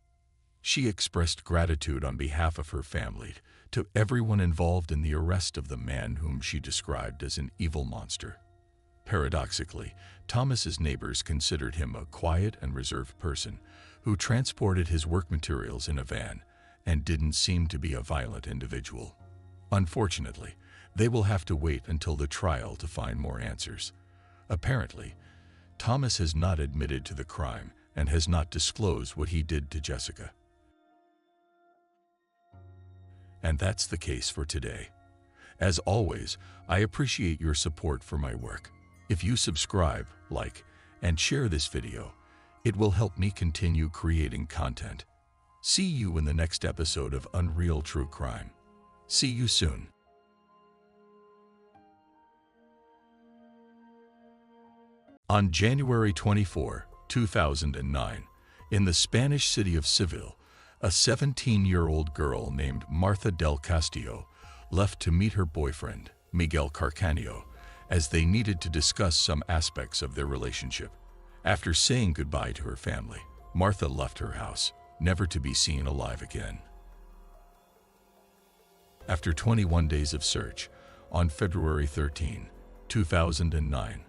She expressed gratitude on behalf of her family to everyone involved in the arrest of the man whom she described as an evil monster. Paradoxically, Thomas's neighbors considered him a quiet and reserved person who transported his work materials in a van and didn't seem to be a violent individual. Unfortunately, they will have to wait until the trial to find more answers. Apparently, Thomas has not admitted to the crime and has not disclosed what he did to Jessica. And that's the case for today. As always, I appreciate your support for my work. If you subscribe, like, and share this video, it will help me continue creating content. See you in the next episode of Unreal True Crime. See you soon. On January 24, 2009, in the Spanish city of Seville, a 17-year-old girl named Martha del Castillo left to meet her boyfriend, Miguel Carcanio, as they needed to discuss some aspects of their relationship. After saying goodbye to her family, Martha left her house, never to be seen alive again. After 21 days of search, on February 13, 2009,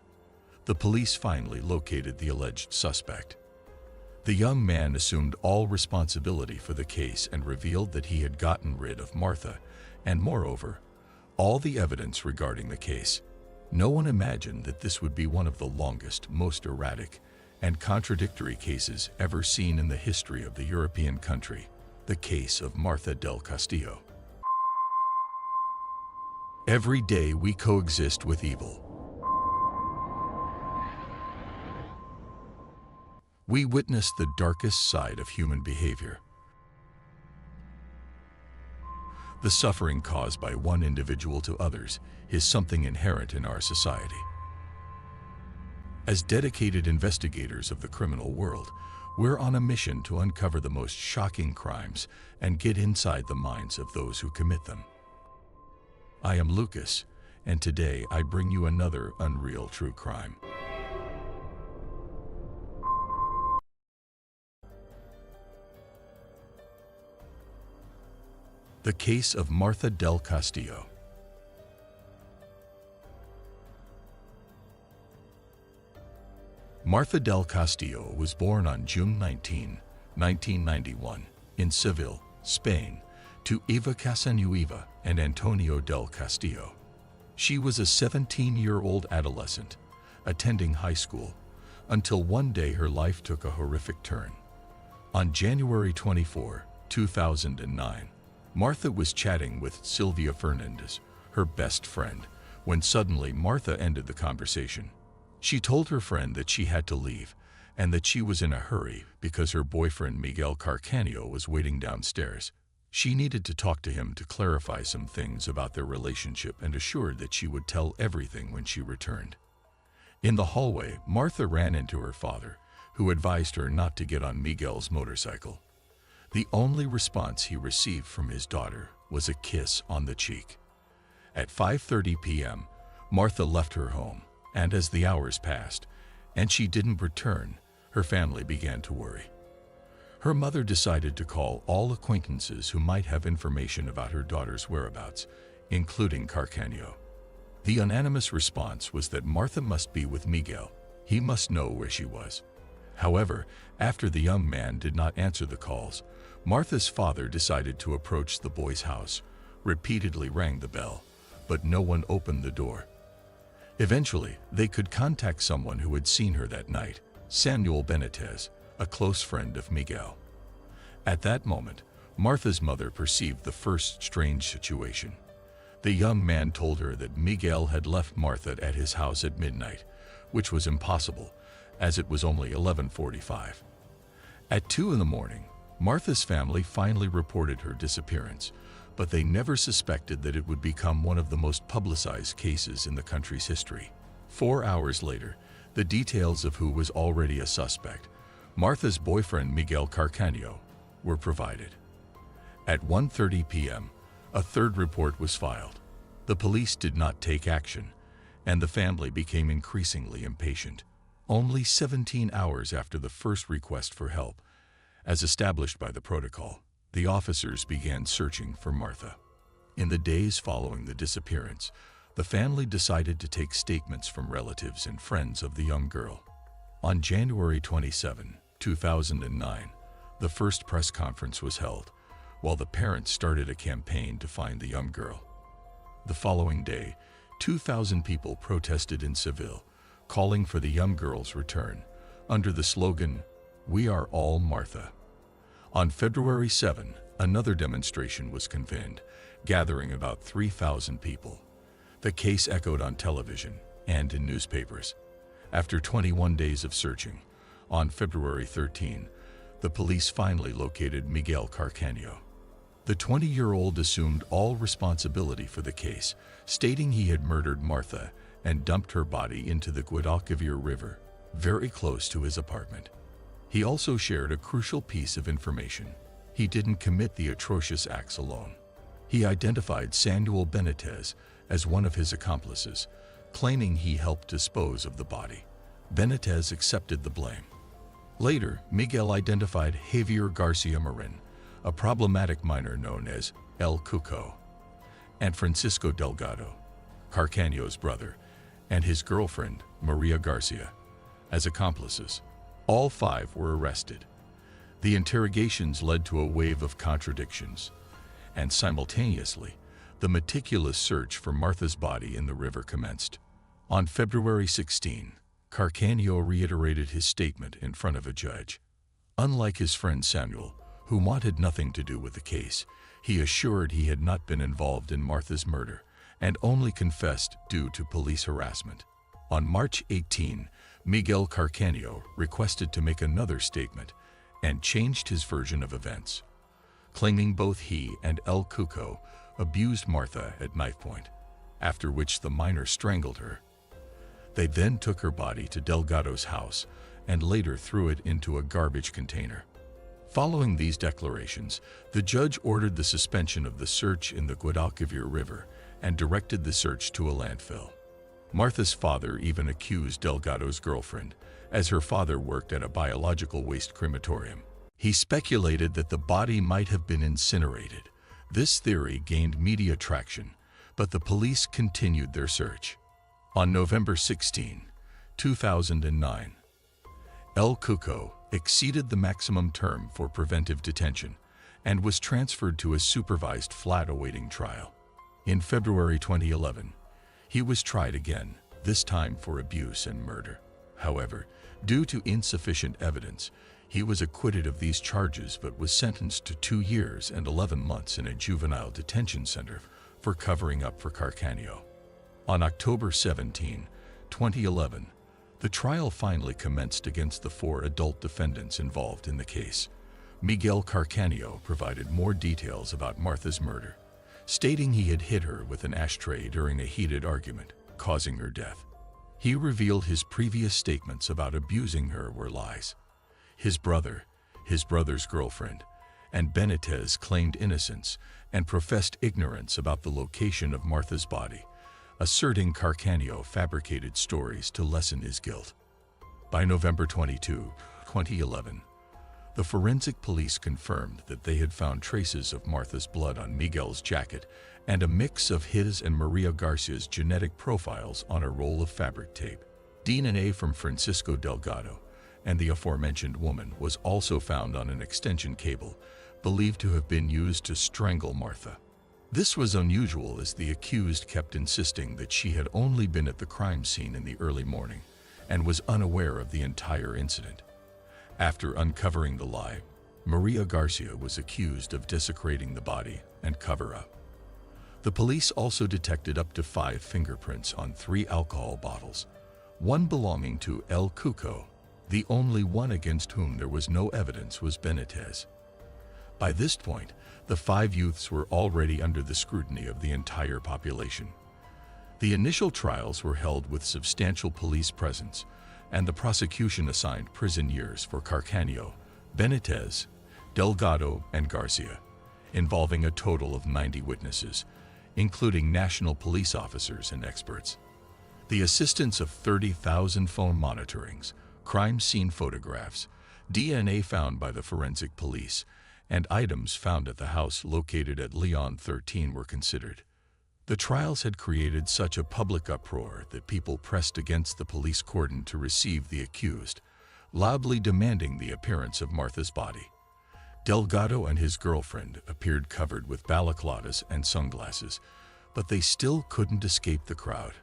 the police finally located the alleged suspect. The young man assumed all responsibility for the case and revealed that he had gotten rid of Martha and, moreover, all the evidence regarding the case. No one imagined that this would be one of the longest, most erratic, and contradictory cases ever seen in the history of the European country, the case of Martha del Castillo. Every day we coexist with evil. We witness the darkest side of human behavior. The suffering caused by one individual to others is something inherent in our society. As dedicated investigators of the criminal world, we're on a mission to uncover the most shocking crimes and get inside the minds of those who commit them. I am Lucas, and today I bring you another unreal true crime. The case of Martha del Castillo. Martha del Castillo was born on June 19, 1991, in Seville, Spain, to Eva Casanueva and Antonio del Castillo. She was a 17-year-old adolescent, attending high school, until one day her life took a horrific turn. On January 24, 2009, Martha was chatting with Sylvia Fernandez, her best friend, when suddenly Martha ended the conversation. She told her friend that she had to leave and that she was in a hurry because her boyfriend Miguel Carcanio was waiting downstairs. She needed to talk to him to clarify some things about their relationship and assured that she would tell everything when she returned. In the hallway, Martha ran into her father, who advised her not to get on Miguel's motorcycle. The only response he received from his daughter was a kiss on the cheek. At 5:30 p.m., Martha left her home, and as the hours passed, and she didn't return, her family began to worry. Her mother decided to call all acquaintances who might have information about her daughter's whereabouts, including Carcanio. The unanimous response was that Martha must be with Miguel. He must know where she was. However, after the young man did not answer the calls, Martha's father decided to approach the boy's house, repeatedly rang the bell, but no one opened the door. Eventually, they could contact someone who had seen her that night, Samuel Benitez, a close friend of Miguel. At that moment, Martha's mother perceived the first strange situation. The young man told her that Miguel had left Martha at his house at midnight, which was impossible, as it was only 11:45. At 2 in the morning, Martha's family finally reported her disappearance, but they never suspected that it would become one of the most publicized cases in the country's history. 4 hours later, the details of who was already a suspect, Martha's boyfriend Miguel Carcanio, were provided. At 1:30 p.m., a third report was filed. The police did not take action, and the family became increasingly impatient. Only 17 hours after the first request for help, as established by the protocol, the officers began searching for Martha. In the days following the disappearance, the family decided to take statements from relatives and friends of the young girl. On January 27, 2009, the first press conference was held, while the parents started a campaign to find the young girl. The following day, 2,000 people protested in Seville, calling for the young girl's return, under the slogan, "We are all Martha." On February 7, another demonstration was convened, gathering about 3,000 people. The case echoed on television and in newspapers. After 21 days of searching, on February 13, the police finally located Miguel Carcanio. The 20-year-old assumed all responsibility for the case, stating he had murdered Martha and dumped her body into the Guadalquivir River, very close to his apartment. He also shared a crucial piece of information. He didn't commit the atrocious acts alone. He identified Samuel Benitez as one of his accomplices, claiming he helped dispose of the body. Benitez accepted the blame. Later, Miguel identified Javier Garcia Marin, a problematic miner known as El Cuco, and Francisco Delgado, Carcanio's brother, and his girlfriend, Maria Garcia, as accomplices. All 5 were arrested. The interrogations led to a wave of contradictions, and simultaneously, the meticulous search for Martha's body in the river commenced. On February 16, Carcanio reiterated his statement in front of a judge. Unlike his friend Samuel, who wanted nothing to do with the case, he assured he had not been involved in Martha's murder and only confessed due to police harassment. On March 18, Miguel Carcanio requested to make another statement and changed his version of events, claiming both he and El Cuco abused Martha at knife point, after which the miner strangled her. They then took her body to Delgado's house and later threw it into a garbage container. Following these declarations, the judge ordered the suspension of the search in the Guadalquivir River and directed the search to a landfill. Martha's father even accused Delgado's girlfriend, as her father worked at a biological waste crematorium. He speculated that the body might have been incinerated. This theory gained media traction, but the police continued their search. On November 16, 2009, El Cuco exceeded the maximum term for preventive detention and was transferred to a supervised flat awaiting trial. In February 2011, he was tried again, this time for abuse and murder. However, due to insufficient evidence, he was acquitted of these charges but was sentenced to 2 years and 11 months in a juvenile detention center for covering up for Carcanio. On October 17, 2011, the trial finally commenced against the 4 adult defendants involved in the case. Miguel Carcanio provided more details about Martha's murder, stating he had hit her with an ashtray during a heated argument, causing her death. He revealed his previous statements about abusing her were lies. His brother, his brother's girlfriend, and Benitez claimed innocence and professed ignorance about the location of Martha's body, asserting Carcanio fabricated stories to lessen his guilt. By November 22, 2011, the forensic police confirmed that they had found traces of Martha's blood on Miguel's jacket and a mix of his and Maria Garcia's genetic profiles on a roll of fabric tape. DNA from Francisco Delgado and the aforementioned woman was also found on an extension cable believed to have been used to strangle Martha. This was unusual as the accused kept insisting that she had only been at the crime scene in the early morning and was unaware of the entire incident. After uncovering the lie, Maria Garcia was accused of desecrating the body and cover-up. The police also detected up to 5 fingerprints on 3 alcohol bottles, one belonging to El Cuco. The only one against whom there was no evidence was Benitez. By this point, the 5 youths were already under the scrutiny of the entire population. The initial trials were held with substantial police presence, and the prosecution assigned prison years for Carcanio, Benitez, Delgado, and Garcia, involving a total of 90 witnesses, including national police officers and experts. The assistance of 30,000 phone monitorings, crime scene photographs, DNA found by the forensic police, and items found at the house located at Leon 13 were considered. The trials had created such a public uproar that people pressed against the police cordon to receive the accused, loudly demanding the appearance of Martha's body. Delgado and his girlfriend appeared covered with balaclavas and sunglasses, but they still couldn't escape the crowd.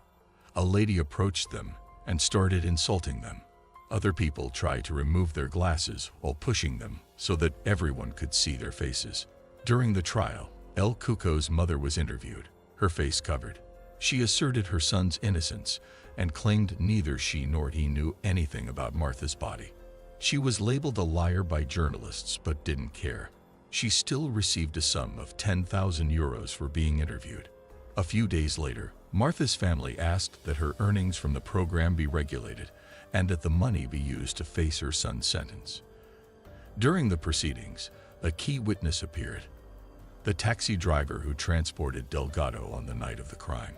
A lady approached them and started insulting them. Other people tried to remove their glasses while pushing them so that everyone could see their faces. During the trial, El Cuco's mother was interviewed, her face covered. She asserted her son's innocence and claimed neither she nor he knew anything about Martha's body. She was labeled a liar by journalists but didn't care. She still received a sum of 10,000 euros for being interviewed. A few days later, Martha's family asked that her earnings from the program be regulated and that the money be used to face her son's sentence. During the proceedings, a key witness appeared: the taxi driver who transported Delgado on the night of the crime.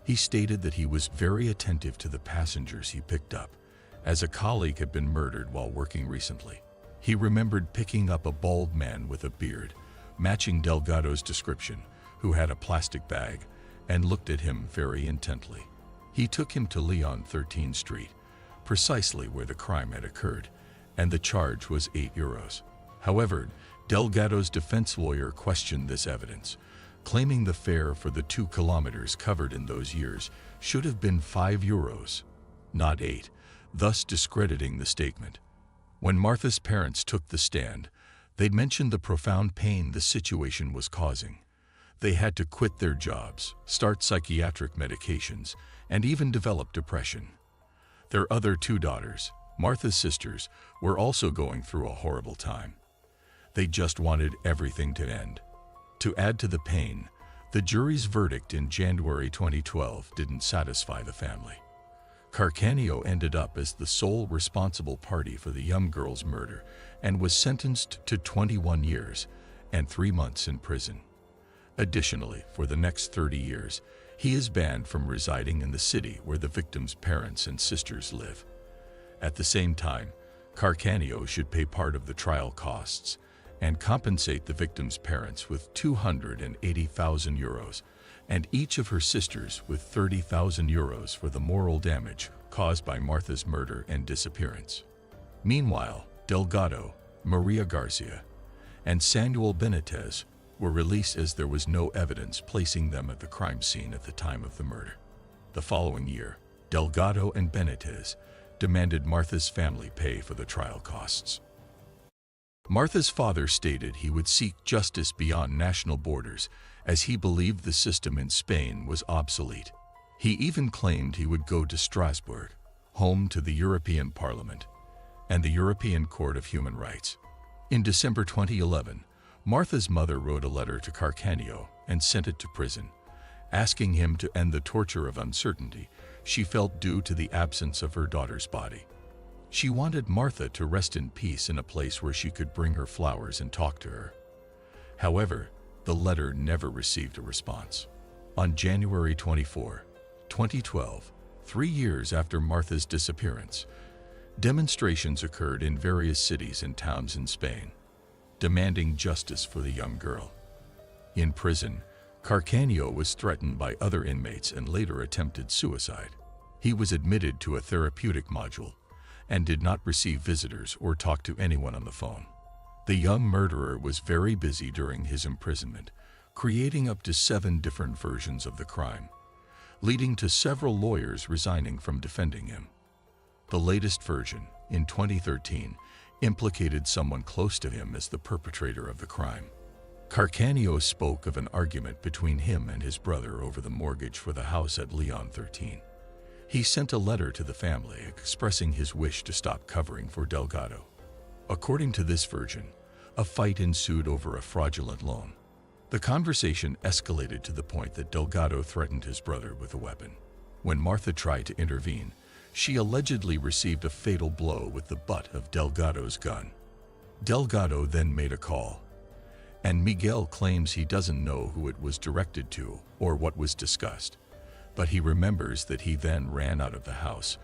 He stated that he was very attentive to the passengers he picked up, as a colleague had been murdered while working recently. He remembered picking up a bald man with a beard, matching Delgado's description, who had a plastic bag, and looked at him very intently. He took him to Leon 13 Street, precisely where the crime had occurred, and the charge was 8 euros. However, Delgado's defense lawyer questioned this evidence, claiming the fare for the 2 kilometers covered in those years should have been 5 euros, not 8, thus discrediting the statement. When Martha's parents took the stand, they mentioned the profound pain the situation was causing. They had to quit their jobs, start psychiatric medications, and even develop depression. Their other 2 daughters, Martha's sisters, were also going through a horrible time. They just wanted everything to end. To add to the pain, the jury's verdict in January 2012 didn't satisfy the family. Carcanio ended up as the sole responsible party for the young girl's murder and was sentenced to 21 years and 3 months in prison. Additionally, for the next 30 years, he is banned from residing in the city where the victim's parents and sisters live. At the same time, Carcanio should pay part of the trial costs and compensate the victim's parents with 280,000 euros and each of her sisters with 30,000 euros for the moral damage caused by Martha's murder and disappearance. Meanwhile, Delgado, Maria Garcia, and Samuel Benitez were released as there was no evidence placing them at the crime scene at the time of the murder. The following year, Delgado and Benitez demanded Martha's family pay for the trial costs. Martha's father stated he would seek justice beyond national borders as he believed the system in Spain was obsolete. He even claimed he would go to Strasbourg, home to the European Parliament and the European Court of Human Rights. In December 2011, Martha's mother wrote a letter to Carcanio and sent it to prison, asking him to end the torture of uncertainty she felt due to the absence of her daughter's body. She wanted Martha to rest in peace in a place where she could bring her flowers and talk to her. However, the letter never received a response. On January 24, 2012, 3 years after Martha's disappearance, demonstrations occurred in various cities and towns in Spain, demanding justice for the young girl. In prison, Carcanio was threatened by other inmates and later attempted suicide. He was admitted to a therapeutic module and did not receive visitors or talk to anyone on the phone. The young murderer was very busy during his imprisonment, creating up to 7 different versions of the crime, leading to several lawyers resigning from defending him. The latest version, in 2013, implicated someone close to him as the perpetrator of the crime. Carcanio spoke of an argument between him and his brother over the mortgage for the house at LLER 13. He sent a letter to the family expressing his wish to stop covering for Delgado. According to this version, a fight ensued over a fraudulent loan. The conversation escalated to the point that Delgado threatened his brother with a weapon. When Martha tried to intervene, she allegedly received a fatal blow with the butt of Delgado's gun. Delgado then made a call, and Miguel claims he doesn't know who it was directed to or what was discussed, but he remembers that he then ran out of the house,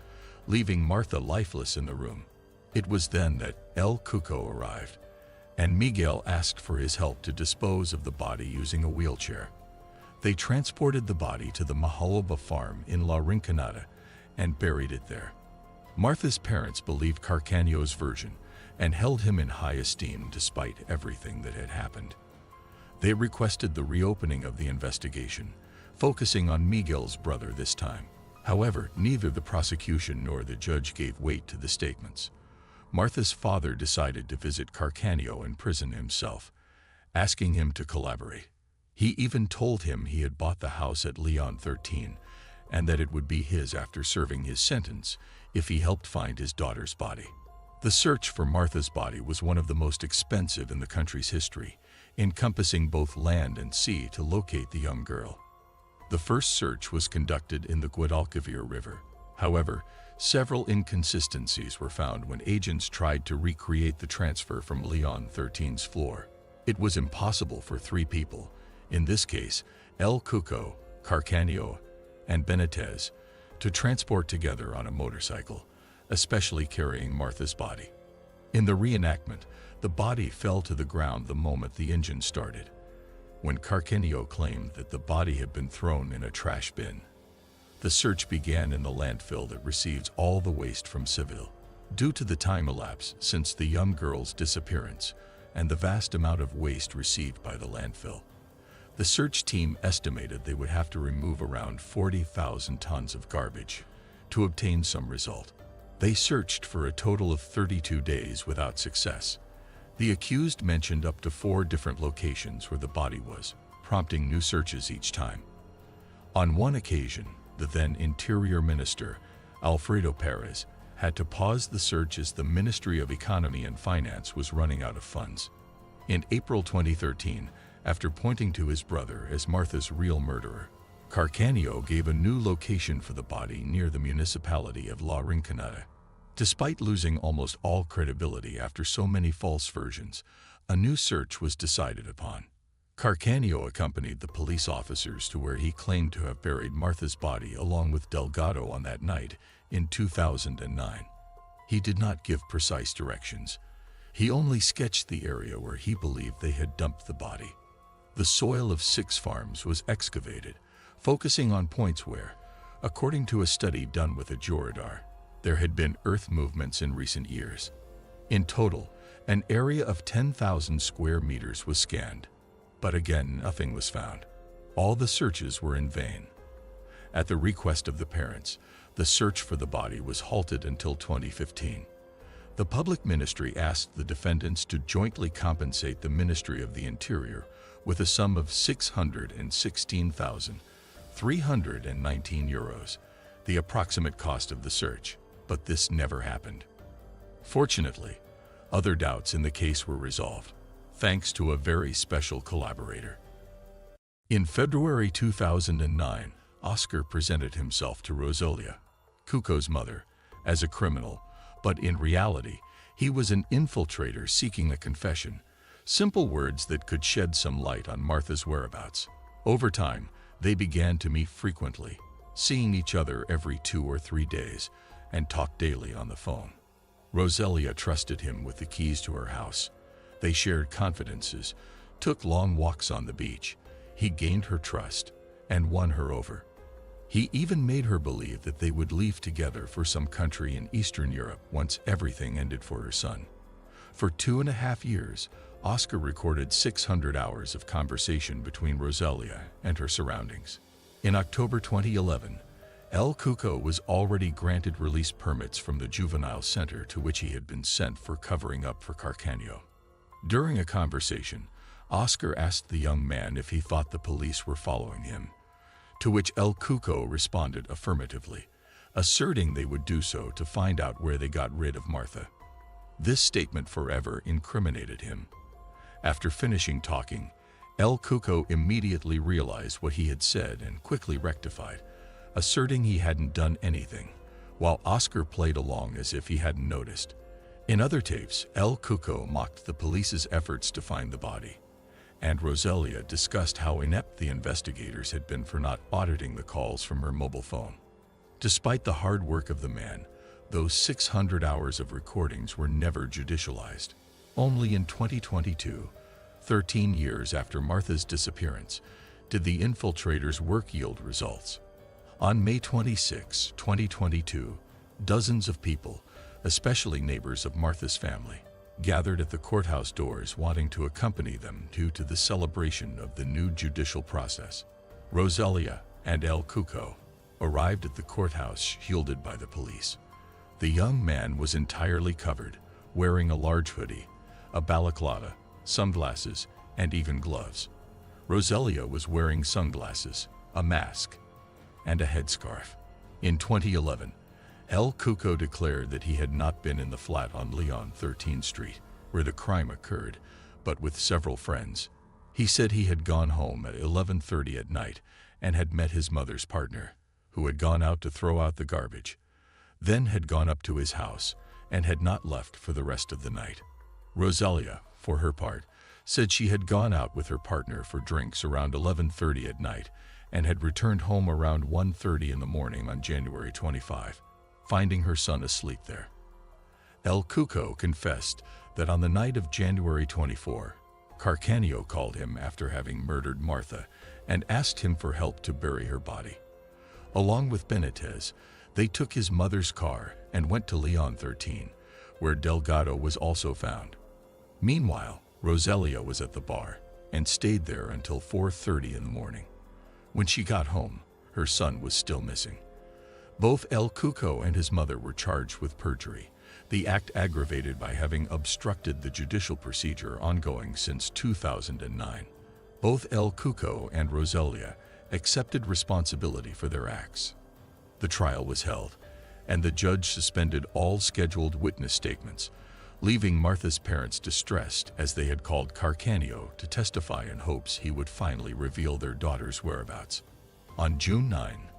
leaving Martha lifeless in the room. It was then that El Cuco arrived, and Miguel asked for his help to dispose of the body using a wheelchair. They transported the body to the Majaloba farm in La Rinconada and buried it there. Martha's parents believed Carcanio's version and held him in high esteem despite everything that had happened. They requested the reopening of the investigation, focusing on Miguel's brother this time. However, neither the prosecution nor the judge gave weight to the statements. Martha's father decided to visit Carcanio in prison himself, asking him to collaborate. He even told him he had bought the house at LLER 13 and that it would be his after serving his sentence if he helped find his daughter's body. The search for Martha's body was one of the most expensive in the country's history, encompassing both land and sea to locate the young girl. The first search was conducted in the Guadalquivir River. However, several inconsistencies were found when agents tried to recreate the transfer from LLER 13's floor. It was impossible for 3 people, in this case El Cuco, Carcanio, and Benitez, to transport together on a motorcycle, especially carrying Martha's body. In the reenactment, the body fell to the ground the moment the engine started, when Carcanio claimed that the body had been thrown in a trash bin. The search began in the landfill that receives all the waste from Seville. Due to the time elapse since the young girl's disappearance and the vast amount of waste received by the landfill, the search team estimated they would have to remove around 40,000 tons of garbage to obtain some result. They searched for a total of 32 days without success. The accused mentioned up to 4 different locations where the body was, prompting new searches each time. On one occasion, the then Interior Minister, Alfredo Perez, had to pause the search as the Ministry of Economy and Finance was running out of funds. In April 2013, after pointing to his brother as Martha's real murderer, Carcanio gave a new location for the body near the municipality of La Rinconada. Despite losing almost all credibility after so many false versions, a new search was decided upon. Carcanio accompanied the police officers to where he claimed to have buried Martha's body along with Delgado on that night in 2009. He did not give precise directions. He only sketched the area where he believed they had dumped the body. The soil of 6 farms was excavated, focusing on points where, according to a study done with a georadar, there had been earth movements in recent years. In total, an area of 10,000 square meters was scanned, but again nothing was found. All the searches were in vain. At the request of the parents, the search for the body was halted until 2015. The public ministry asked the defendants to jointly compensate the Ministry of the Interior with a sum of $616,000 319 euros, the approximate cost of the search, but this never happened. Fortunately, other doubts in the case were resolved, thanks to a very special collaborator. In February 2009, Oscar presented himself to Rosalia, Cuco's mother, as a criminal, but in reality, he was an infiltrator seeking a confession, simple words that could shed some light on Martha's whereabouts. Over time, they began to meet frequently, seeing each other every 2 or 3 days, and talk daily on the phone. Rosalia trusted him with the keys to her house. They shared confidences, took long walks on the beach. He gained her trust and won her over. He even made her believe that they would leave together for some country in Eastern Europe once everything ended for her son. For 2.5 years, Oscar recorded 600 hours of conversation between Rosalia and her surroundings. In October 2011, El Cuco was already granted release permits from the juvenile center to which he had been sent for covering up for Carcanio. During a conversation, Oscar asked the young man if he thought the police were following him, to which El Cuco responded affirmatively, asserting they would do so to find out where they got rid of Martha. This statement forever incriminated him. After finishing talking, El Cuco immediately realized what he had said and quickly rectified, asserting he hadn't done anything, while Oscar played along as if he hadn't noticed. In other tapes, El Cuco mocked the police's efforts to find the body, and Rosalia discussed how inept the investigators had been for not auditing the calls from her mobile phone. Despite the hard work of the man, those 600 hours of recordings were never judicialized. Only in 2022, 13 years after Martha's disappearance, did the infiltrators' work yield results. On May 26, 2022, dozens of people, especially neighbors of Martha's family, gathered at the courthouse doors wanting to accompany them due to the celebration of the new judicial process. Rosalia and El Cuco arrived at the courthouse shielded by the police. The young man was entirely covered, wearing a large hoodie, a balaclava, sunglasses, and even gloves. Rosalia was wearing sunglasses, a mask, and a headscarf. In 2011, El Cuco declared that he had not been in the flat on Leon 13th Street, where the crime occurred, but with several friends. He said he had gone home at 11:30 at night and had met his mother's partner, who had gone out to throw out the garbage, then had gone up to his house and had not left for the rest of the night. Rosalia, for her part, said she had gone out with her partner for drinks around 11:30 at night and had returned home around 1:30 in the morning on January 25, finding her son asleep there. El Cuco confessed that on the night of January 24, Carcanio called him after having murdered Martha and asked him for help to bury her body. Along with Benitez, they took his mother's car and went to Leon 13, where Delgado was also found. Meanwhile, Rosalia was at the bar and stayed there until 4:30 in the morning. When she got home, her son was still missing. Both El Cuco and his mother were charged with perjury, the act aggravated by having obstructed the judicial procedure ongoing since 2009. Both El Cuco and Rosalia accepted responsibility for their acts. The trial was held, and the judge suspended all scheduled witness statements, leaving Martha's parents distressed as they had called Carcanio to testify in hopes he would finally reveal their daughter's whereabouts. On June 9,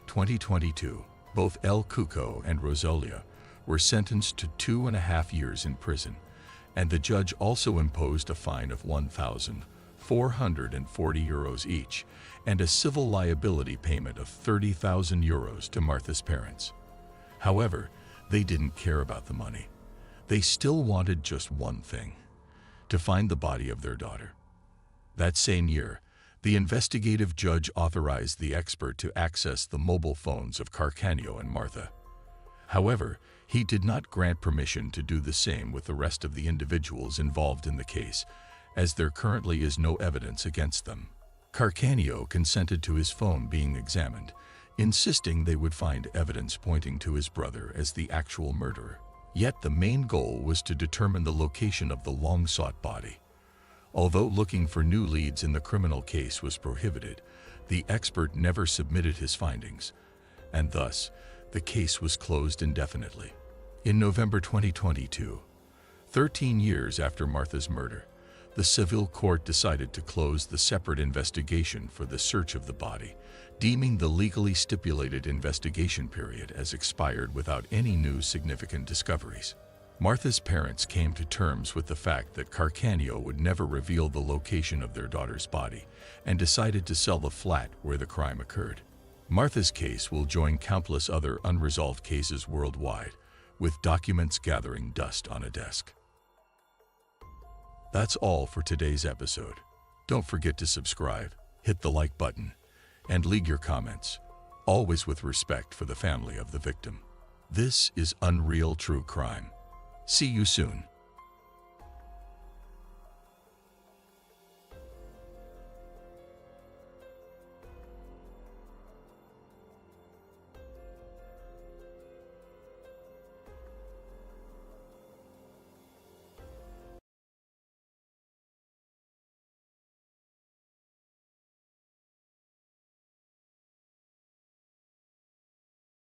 2022, both El Cuco and Rosalia were sentenced to 2.5 years in prison, and the judge also imposed a fine of 1,440 euros each and a civil liability payment of 30,000 euros to Martha's parents. However, they didn't care about the money. They still wanted just one thing: to find the body of their daughter. That same year, the investigative judge authorized the expert to access the mobile phones of Carcanio and Martha. However, he did not grant permission to do the same with the rest of the individuals involved in the case, as there currently is no evidence against them. Carcanio consented to his phone being examined, insisting they would find evidence pointing to his brother as the actual murderer. Yet the main goal was to determine the location of the long-sought body. Although looking for new leads in the criminal case was prohibited, The expert never submitted his findings, and thus, the case was closed indefinitely. In November 2022, 13 years after Martha's murder, the civil court decided to close the separate investigation for the search of the body, deeming the legally stipulated investigation period as expired without any new significant discoveries. Martha's parents came to terms with the fact that Carcanio would never reveal the location of their daughter's body and decided to sell the flat where the crime occurred. Martha's case will join countless other unresolved cases worldwide, with documents gathering dust on a desk. That's all for today's episode. Don't forget to subscribe, hit the like button, and leave your comments, always with respect for the family of the victim. This is Unreal True Crime. See you soon.